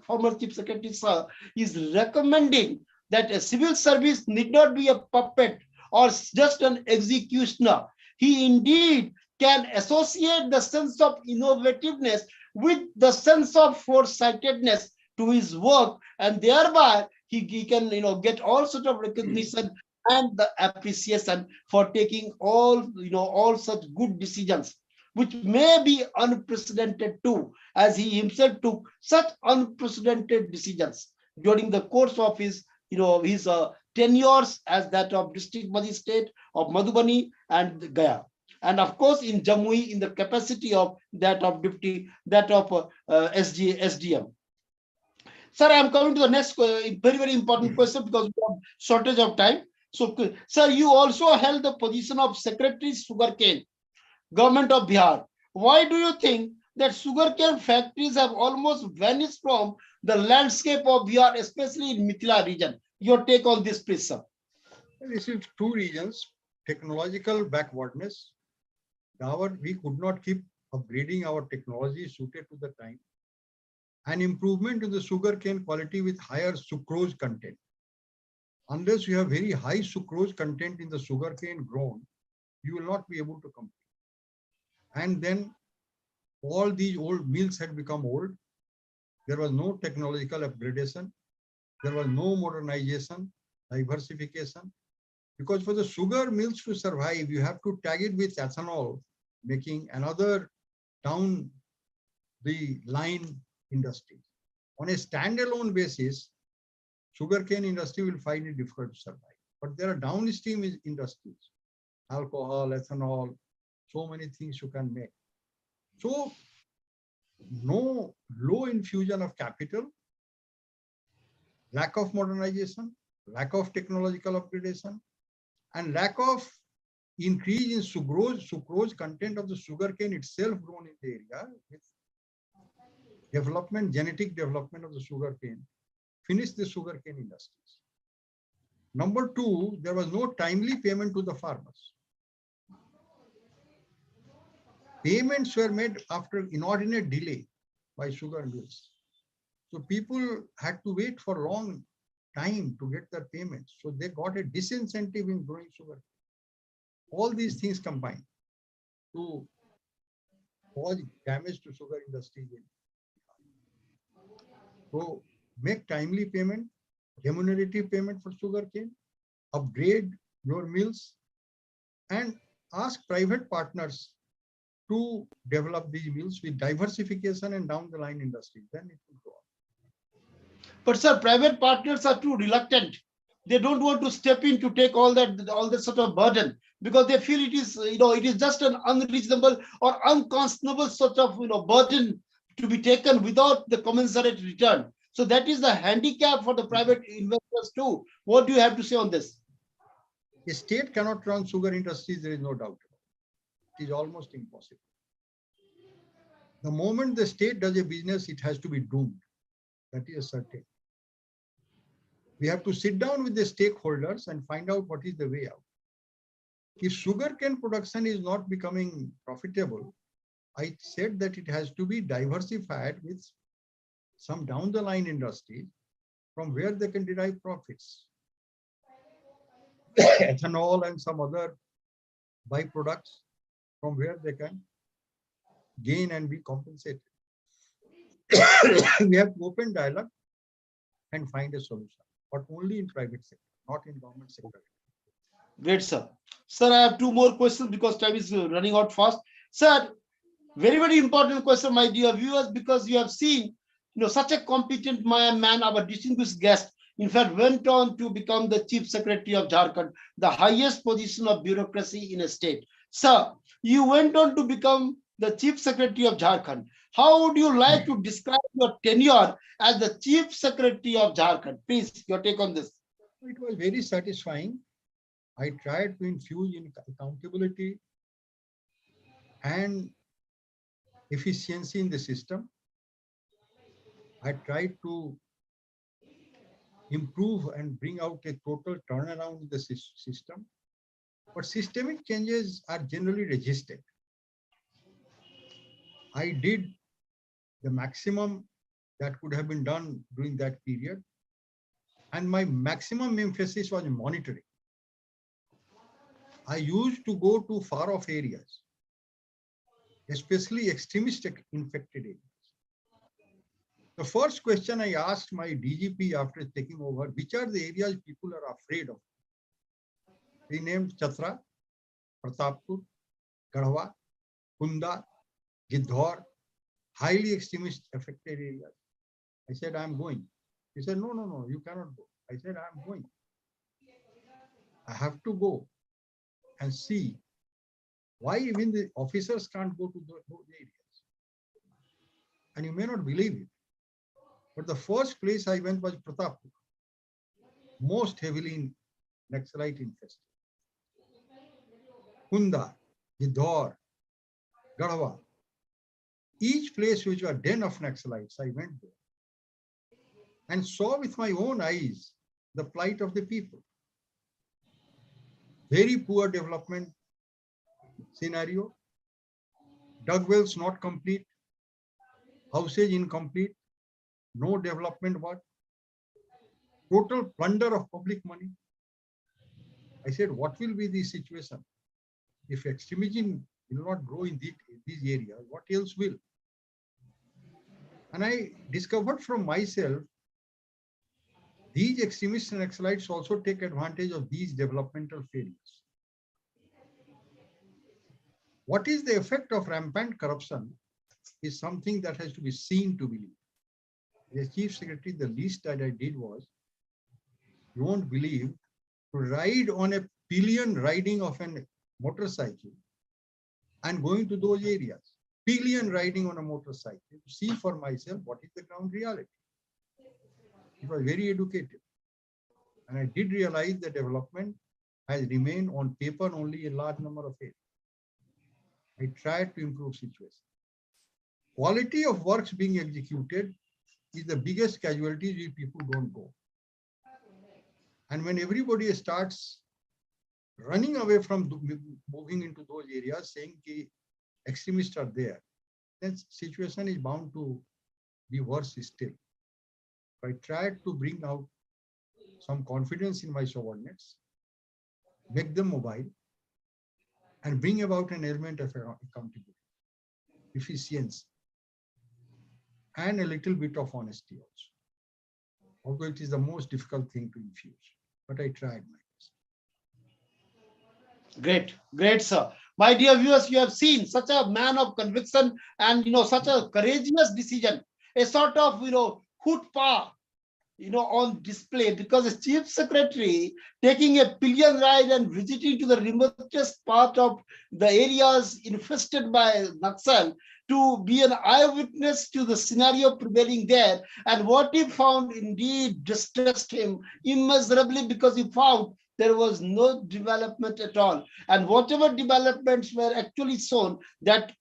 former Chief Secretary, sir, is recommending that a civil service need not be a puppet or just an executioner. he indeed can associate the sense of innovativeness with the sense of foresightedness to his work, and thereby he can get all sort of recognition and the appreciation for taking all such good decisions, which may be unprecedented too, as he himself took such unprecedented decisions during the course of his tenures as that of district magistrate of Madhubani and Gaya, and of course in Jamui in the capacity of that of SDM. Sir, I am coming to the next very important question because we have shortage of time. So, sir, you also held the position of Secretary Sugarcane, Government of Bihar. Why do you think that sugarcane factories have almost vanished from the landscape of Bihar, especially in Mithila region? Your take on this, please, sir. This is two reasons: technological backwardness. We could not keep upgrading our technology suited to the time, and improvement in the sugarcane quality with higher sucrose content. Unless you have very high sucrose content in the sugarcane grown, you will not be able to compete. And then all these old mills had become old. There was no technological upgradation. There was no modernization, diversification. Because for the sugar mills to survive, you have to tag it with ethanol, making another down the line industry. On a standalone basis, sugarcane industry will find it difficult to survive. But there are downstream industries, alcohol, ethanol, so many things you can make. So no low infusion of capital, lack of modernization, lack of technological upgradation, and lack of increase in sucrose content of the sugarcane itself grown in the area with development, genetic development of the sugarcane, finished the sugarcane industries. Number two, there was no timely payment to the farmers. Payments were made after inordinate delay by sugar mills. So people had to wait for a long time to get their payments. So they got a disincentive in growing sugar. All these things combined to cause damage to sugar industry. So make timely payment, remunerative payment for sugarcane, upgrade your mills, and ask private partners to develop these mills with diversification and down the line industry. Then it will go on. But sir, private partners are too reluctant. They don't want to step in to take all that sort of burden because they feel it is just an unreasonable or unconscionable sort of burden to be taken without the commensurate return. So that is the handicap for the private investors too. What do you have to say on this? A state cannot run sugar industries, there is no doubt. It is almost impossible. The moment the state does a business, it has to be doomed. That is certain. We have to sit down with the stakeholders and find out what is the way out. If sugarcane production is not becoming profitable, I said that it has to be diversified with some down the line industry from where they can derive profits. Ethanol and some other byproducts from where they can gain and be compensated. We have to open dialogue and find a solution, but only in private sector, not in government sector. Great, sir. Sir, I have two more questions because time is running out fast. Sir, very important question, my dear viewers, because you have seen, such a competent man, our distinguished guest, in fact, went on to become the Chief Secretary of Jharkhand, the highest position of bureaucracy in a state. Sir, you went on to become the Chief Secretary of Jharkhand. How would you like to describe your tenure as the Chief Secretary of Jharkhand? Please, your take on this. It was very satisfying. I tried to infuse in accountability and efficiency in the system. I tried to improve and bring out a total turnaround in the system. But systemic changes are generally resisted. I did the maximum that could have been done during that period. And my maximum emphasis was monitoring. I used to go to far off areas, especially extremist infected areas. The first question I asked my DGP after taking over, which are the areas people are afraid of? He named Chatra, Pratappur, Garhwa, Kunda, Gidhor, highly extremist affected areas. I said, I'm going. He said, no, no, no, you cannot go. I said, I'm going. I have to go and see why even the officers can't go to those areas. And you may not believe it, but the first place I went was Pratappur, most heavily in Naxalite infested. Kunda, Gidhor, Garhwa, each place which was a den of Naxalites, I went there and saw with my own eyes the plight of the people. Very poor development scenario, dug wells not complete, houses incomplete, no development work, total plunder of public money. I said, what will be the situation? If extremism will not grow in these areas, what else will? And I discovered from myself, these extremists and Naxalites also take advantage of these developmental failures. What is the effect of rampant corruption is something that has to be seen to believe. As Chief Secretary, the least that I did was, you won't believe, to ride on a pillion riding of a motorcycle and going to those areas. Pillion riding on a motorcycle to see for myself what is the ground reality. It was very educated. And I did realize the development has remained on paper only a large number of areas. I tried to improve situation. Quality of works being executed is the biggest casualty if people don't go. And when everybody starts running away from moving into those areas, saying that extremists are there, then situation is bound to be worse still. I tried to bring out some confidence in my subordinates, make them mobile, and bring about an element of accountability, efficiency, and a little bit of honesty also. Although it is the most difficult thing to infuse, but I tried my best. Great, great, sir. My dear viewers, you have seen such a man of conviction and such a courageous decision, a sort of chutzpah, on display, because the chief secretary taking a pillion ride and visiting to the remotest part of the areas infested by Naxal to be an eyewitness to the scenario prevailing there. And what he found indeed distressed him immeasurably, because he found there was no development at all. And whatever developments were actually shown, that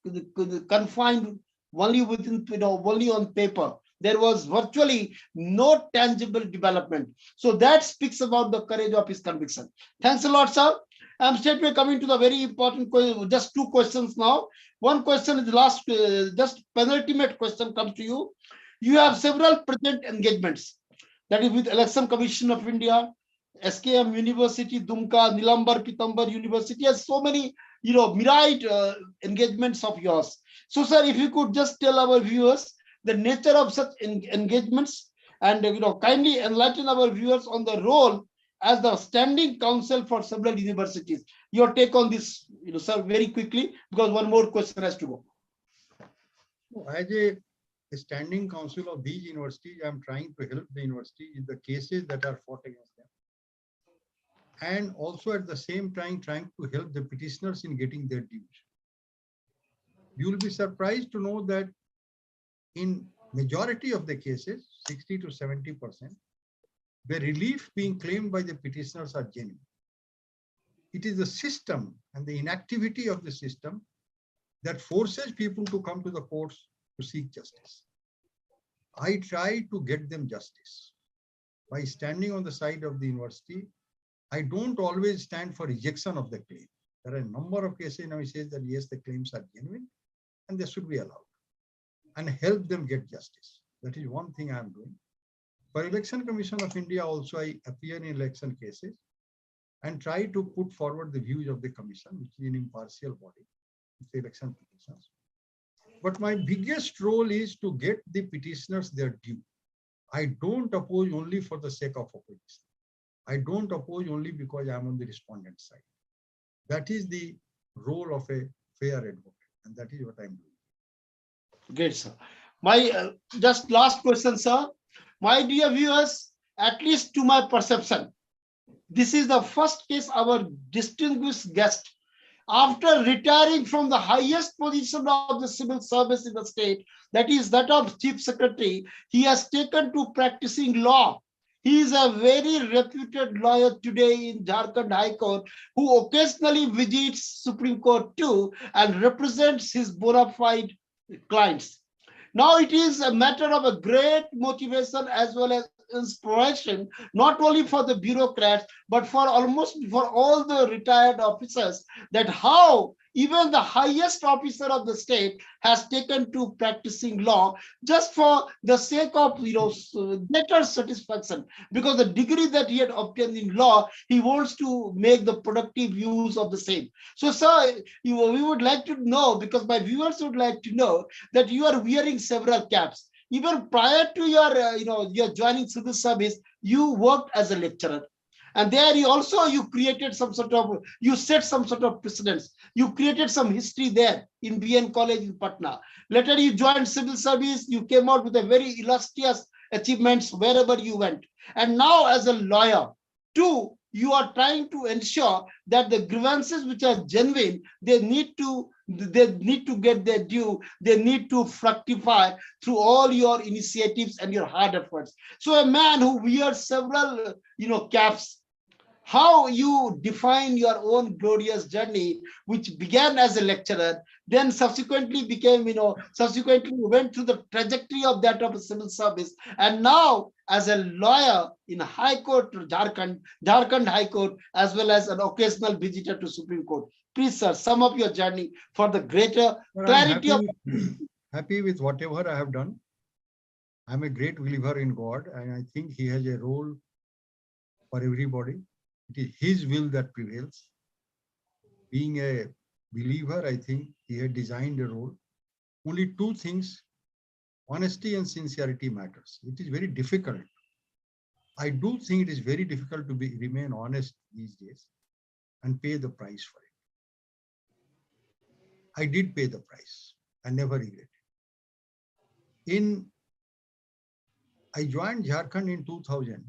confined only within, only on paper. There was virtually no tangible development. So that speaks about the courage of his conviction. Thanks a lot, sir. I'm straightway coming to the very important question. Just two questions now. One question is the last, just penultimate question comes to you. You have several present engagements, that is with Election Commission of India, SKM University, Dumka, Nilambar, Pitambar University, has so many, myriad engagements of yours. So, sir, if you could just tell our viewers the nature of such engagements, and kindly enlighten our viewers on the role as the standing counsel for several universities. Your take on this, sir, very quickly, because one more question has to go. As a standing counsel of these universities, I'm trying to help the university in the cases that are fought against them, and also at the same time trying to help the petitioners in getting their dues. You will be surprised to know that in majority of the cases, 60 to 70%, the relief being claimed by the petitioners are genuine. It is the system and the inactivity of the system that forces people to come to the courts to seek justice. I try to get them justice by standing on the side of the university. I don't always stand for rejection of the claim. There are a number of cases now it says that yes, the claims are genuine and they should be allowed, and help them get justice. That is one thing I am doing. For Election Commission of India also, I appear in election cases and try to put forward the views of the commission, which is an impartial body, it's election petitions. But my biggest role is to get the petitioners their due. I don't oppose only for the sake of opposition. I don't oppose only because I'm on the respondent side. That is the role of a fair advocate, and that is what I'm doing. Great, sir. My just last question, sir. My dear viewers, at least to my perception, this is the first case our distinguished guest, after retiring from the highest position of the civil service in the state, that is that of Chief Secretary, he has taken to practicing law. He is a very reputed lawyer today in Jharkhand High Court, who occasionally visits Supreme Court too and represents his bona fide clients. Now it is a matter of a great motivation as well as inspiration, not only for the bureaucrats, but for all the retired officers, that how even the highest officer of the state has taken to practicing law just for the sake of better satisfaction, because the degree that he had obtained in law, he wants to make the productive use of the same. So sir, we would like to know, because my viewers would like to know, that you are wearing several caps. Even prior to your joining civil service, you worked as a lecturer, and there you created you set some sort of precedents. You created some history there in BN College in Patna. Later you joined civil service. You came out with a very illustrious achievements wherever you went. And now as a lawyer too, you are trying to ensure that the grievances which are genuine, they need to get their due. They need to fructify through all your initiatives and your hard efforts. So a man who wears several caps, how you define your own glorious journey, which began as a lecturer, then subsequently subsequently went through the trajectory of that of a civil service, and now as a lawyer in High Court to Jharkhand High Court, as well as an occasional visitor to Supreme Court. Please, sir, sum up your journey for the greater clarity of. Happy with whatever I have done. I'm a great believer in God, and I think He has a role for everybody. It is His will that prevails. Being a believer, I think He had designed a role. Only two things, honesty and sincerity matters. It is very difficult. I do think it is very difficult to remain honest these days and pay the price for it. I did pay the price. I never regret it. I joined Jharkhand in 2000,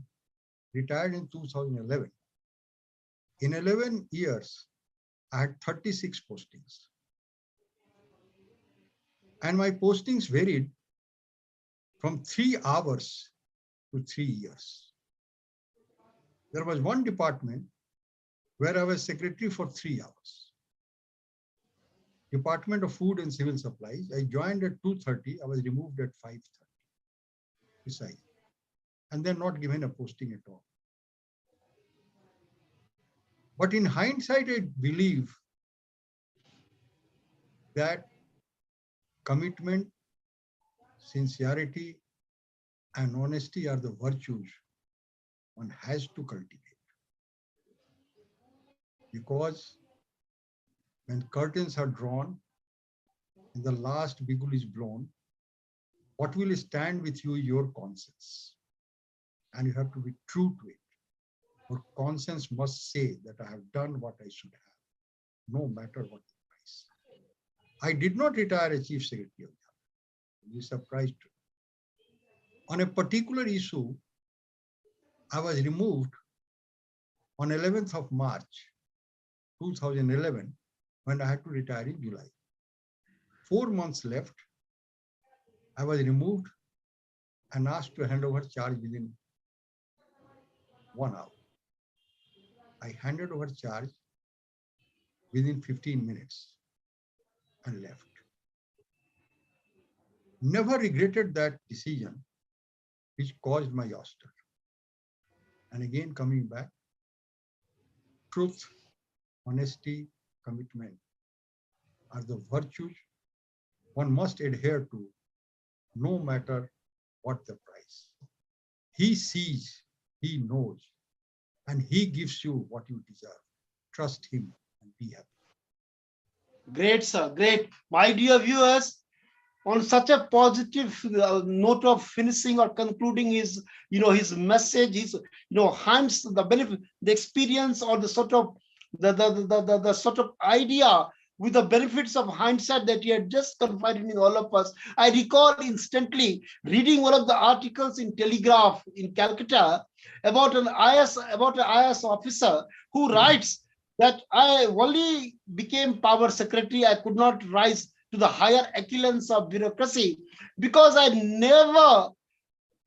retired in 2011. In 11 years, I had 36 postings. And my postings varied from 3 hours to 3 years. There was one department where I was secretary for 3 hours. Department of Food and Civil Supplies. I joined at 2:30. I was removed at 5:30. Precise. And then not given a posting at all. But in hindsight, I believe that commitment, sincerity, and honesty are the virtues one has to cultivate. Because when curtains are drawn and the last bugle is blown, what will stand with you is your conscience. And you have to be true to it. Your conscience must say that I have done what I should have, no matter what the price. I did not retire as Chief Secretary of Jharkhand. You'll be surprised. On a particular issue, I was removed on 11th of March, 2011, when I had to retire in July. 4 months left, I was removed and asked to hand over charge within 1 hour. I handed over charge within 15 minutes and left. Never regretted that decision, which caused my ouster. And again, coming back, truth, honesty, commitment are the virtues one must adhere to, no matter what the price. He sees, he knows, and he gives you what you deserve. Trust him and be happy. Great, sir. Great. My dear viewers, on such a positive note of finishing or concluding his, his message, his, hints, the benefit, the experience, or the sort of the sort of idea with the benefits of hindsight that he had just confided in all of us. I recall instantly reading one of the articles in Telegraph in Calcutta about an IS officer who writes that I only became power secretary. I could not rise to the higher echelons of bureaucracy because I never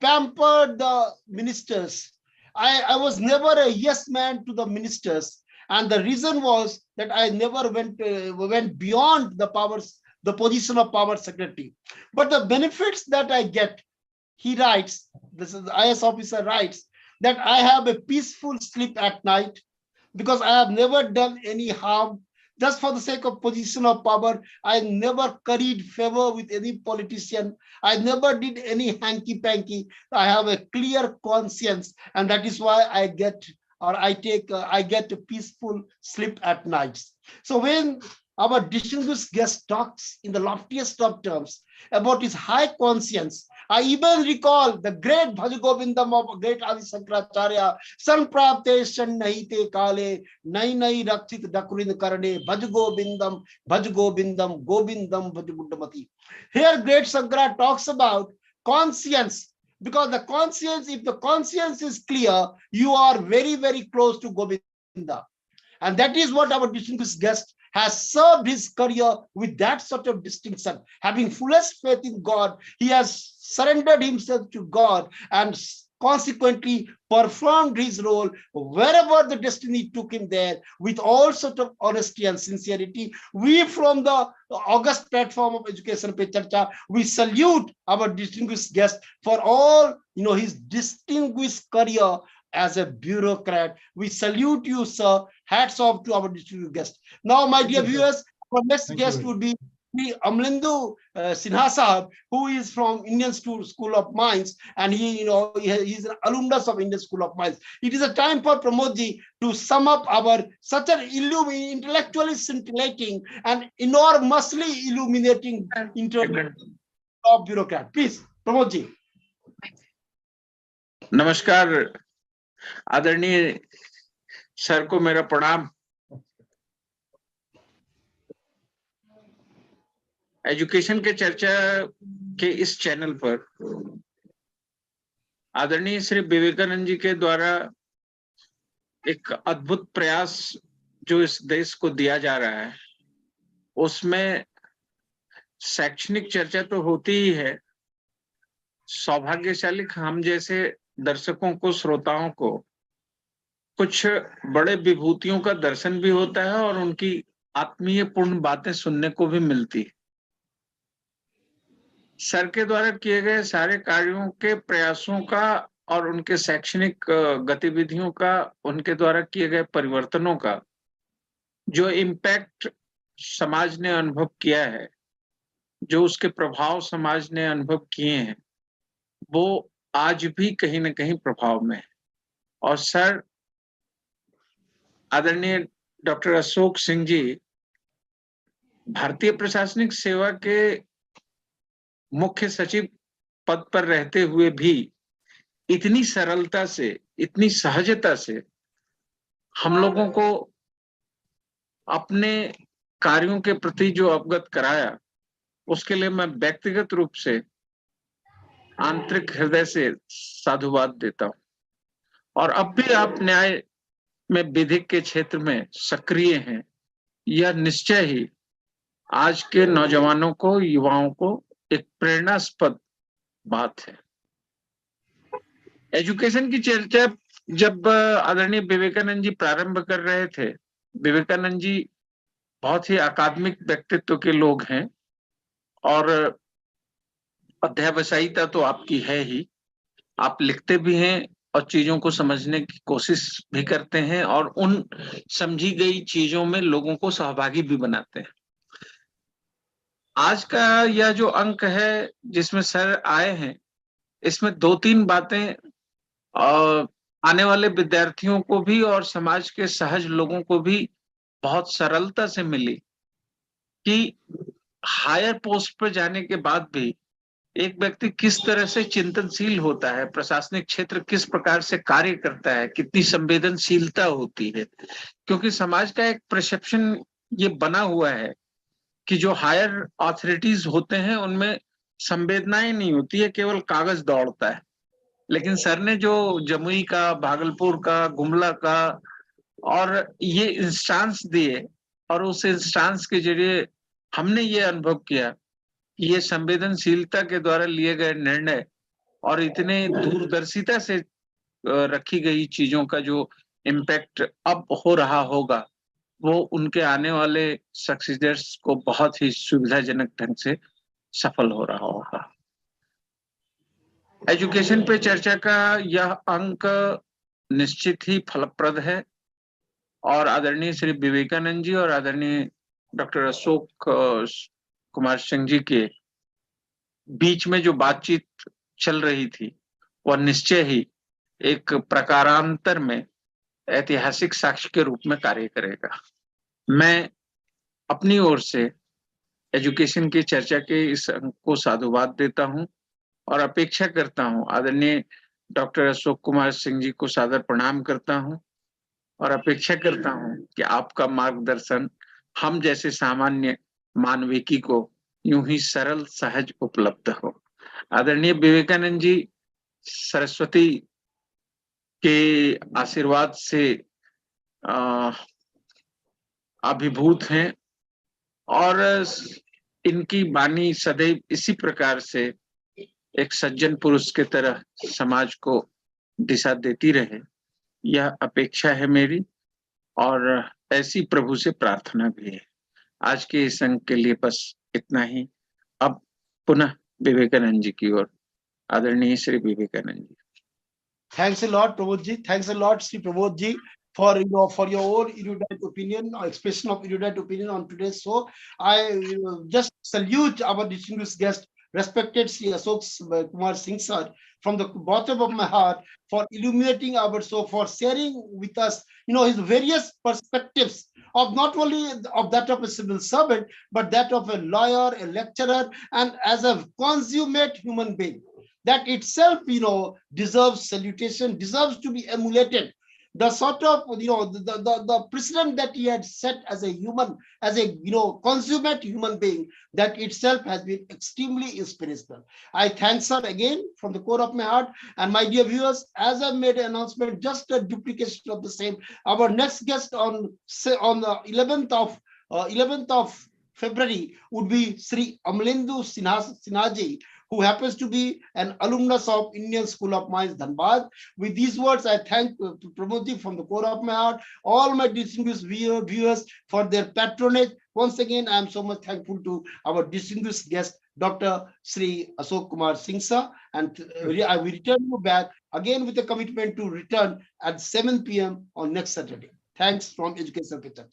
pampered the ministers. I was never a yes man to the ministers. And the reason was that I never went beyond the position of power secretary. But the benefits that I get, he writes, this is the IS officer writes, that I have a peaceful sleep at night because I have never done any harm. Just for the sake of position of power, I never curried favor with any politician. I never did any hanky-panky. I have a clear conscience, and that is why I get a peaceful sleep at nights. So when our distinguished guest talks in the loftiest of terms about his high conscience, I even recall the great Bhajagobindam of great Adi Sankaracharya, Sanprapte Sannahite Kale, Nai Nai Rakshit Dakurin Karane, Bhajagobindam, Bhajagobindam, Gobindam, Bhajabuddhamati. Here great Sankara talks about conscience, because the conscience, if the conscience is clear, you are very, very close to Govinda. And that is what our distinguished guest has served his career with that sort of distinction. Having fullest faith in God, he has surrendered himself to God and consequently performed his role wherever the destiny took him there with all sort of honesty and sincerity. We from the august platform of Education Pe Charcha, we salute our distinguished guest for all his distinguished career as a bureaucrat. We salute you, sir. Hats off to our distinguished guest. Now, my dear viewers, our next guest would be Amlendu Sinha Sahab, who is from Indian School of Mines, and he's an alumnus of Indian School of Mines. It is a time for Pramodji to sum up our such an intellectually scintillating and enormously illuminating interview of bureaucrat. Please, Pramodji. नमस्कार, आदरणीय sir को मेरा प्रणाम। Education के चर्चा के इस channel पर आदरणीय श्री विवेकानंद जी के द्वारा एक अद्भुत प्रयास जो इस देश को दिया जा रहा है, उसमें शैक्षणिक चर्चा तो होती ही है, सौभाग्यशाली हम जैसे दर्शकों को, श्रोताओं को कुछ बड़े विभूतियों का दर्शन भी होता है और उनकी आत्मीय पूर्ण बातें सुनने को भी मिलती है। सर के द्वारा किए गए सारे कार्यों के प्रयासों का और उनके शैक्षणिक गतिविधियों का, उनके द्वारा किए गए परिवर्तनों का जो इम्पैक्ट समाज ने अनुभव किया है, जो उसके प्रभाव समाज ने अनुभव किए हैं, वो आज भी कहीं ना कहीं प्रभाव में है। और सर आदरणीय डॉक्टर अशोक सिंह जी भारतीय प्रशासनिक सेवा के मुख्य सचिव पद पर रहते हुए भी इतनी सरलता से, इतनी सहजता से हम लोगों को अपने कार्यों के प्रति जो अवगत कराया, उसके लिए मैं व्यक्तिगत रूप से आंतरिक हृदय से साधुवाद देता हूं। और अब भी आप न्याय में विधिक के क्षेत्र में सक्रिय हैं, यह निश्चय ही आज के नौजवानों को, युवाओं को एक प्रेरणास्पद बात है। एजुकेशन की चर्चा जब आदरणीय विवेकानंद जी प्रारंभ कर रहे थे, विवेकानंद जी बहुत ही अकादमिक व्यक्तित्व के लोग हैं और अध्यावसायिता तो आपकी है ही, आप लिखते भी हैं और चीजों को समझने की कोशिश भी करते हैं और उन समझी गई चीजों में लोगों को सहभागी भी बनाते हैं। आज का यह जो अंक है जिसमें सर आए हैं, इसमें 2-3 बातें आने वाले विद्यार्थियों को भी और समाज के सहज लोगों को भी बहुत सरलता से मिली कि हायर पोस्ट पर जाने के बाद भी एक व्यक्ति किस तरह से चिंतनशील होता है, प्रशासनिक क्षेत्र किस प्रकार से कार्य करता है, कितनी संवेदनशीलता होती है। क्योंकि समाज का एक परसेप्शन ये बना हुआ है कि जो हायर अथॉरिटीज होते हैं उनमें संवेदनाएं नहीं होती है, केवल कागज दौड़ता है। लेकिन सर ने जो जमुई का, भागलपुर का, गुमला का और ये इंस्टांस दिए, और उस इंस्टांस के जरिए हमने ये अनुभव किया कि ये संवेदनशीलता के द्वारा लिए गए निर्णय और इतने दूरदर्शिता से रखी गई चीजों का जो इम्पैक्ट अब हो रहा होगा, वो उनके आने वाले सक्सेसर्स को बहुत ही सुविधाजनक ढंग से सफल हो रहा होगा। एजुकेशन पे चर्चा का यह अंक निश्चित ही फलप्रद है और आदरणीय श्री विवेकानंद जी और आदरणीय डॉक्टर अशोक कुमार सिंह जी के बीच में जो बातचीत चल रही थी वह निश्चय ही एक प्रकारांतर में ऐतिहासिक साक्ष्य के रूप में कार्य करेगा। मैं अपनी ओर से एजुकेशन की चर्चा के इस अंक को साधुवाद देता हूं और अपेक्षा करता हूं, आदरणीय डॉक्टर अशोक कुमार सिंह जी को सादर प्रणाम करता हूं और अपेक्षा करता हूं कि आपका मार्गदर्शन हम जैसे सामान्य मानविकी को यूं ही सरल सहज उपलब्ध हो। आदरणीय विवेकानंद जी सरस्वती के आशीर्वाद से अभिभूत हैं और इनकी वाणी सदैव इसी प्रकार से एक सज्जन पुरुष के तरह समाज को दिशा देती रहे, यह अपेक्षा है मेरी और ऐसी प्रभु से प्रार्थना भी है। आज के इस अंक के लिए बस इतना ही। अब पुनः विवेकानंद जी की ओर, आदरणीय Shri Vivekananda ji. Thanks a lot, Pramod ji. Thanks a lot, Sri Pramod ji, for your own erudite opinion or expression of erudite opinion on today's show. I just salute our distinguished guest, respected Sri Ashok Kumar Singh sir, from the bottom of my heart, for illuminating our show, for sharing with us, his various perspectives of not only of that of a civil servant, but that of a lawyer, a lecturer, and as a consummate human being. That itself, deserves salutation, deserves to be emulated. The sort of, the precedent that he had set as a human, as a, consummate human being, that itself has been extremely inspirational. I thank sir again from the core of my heart. And my dear viewers, as I made an announcement, just a duplication of the same. Our next guest on the 11th of February would be Sri Amlendu Sinhaji, who happens to be an alumnus of Indian School of Mines, Dhanbad. With these words, I thank Pramod ji from the core of my heart, all my distinguished viewers for their patronage. Once again, I am so much thankful to our distinguished guest, Dr. Sri Ashok Kumar Singh sir. And I will return you back again with a commitment to return at 7 p.m. on next Saturday. Thanks from Education Picture.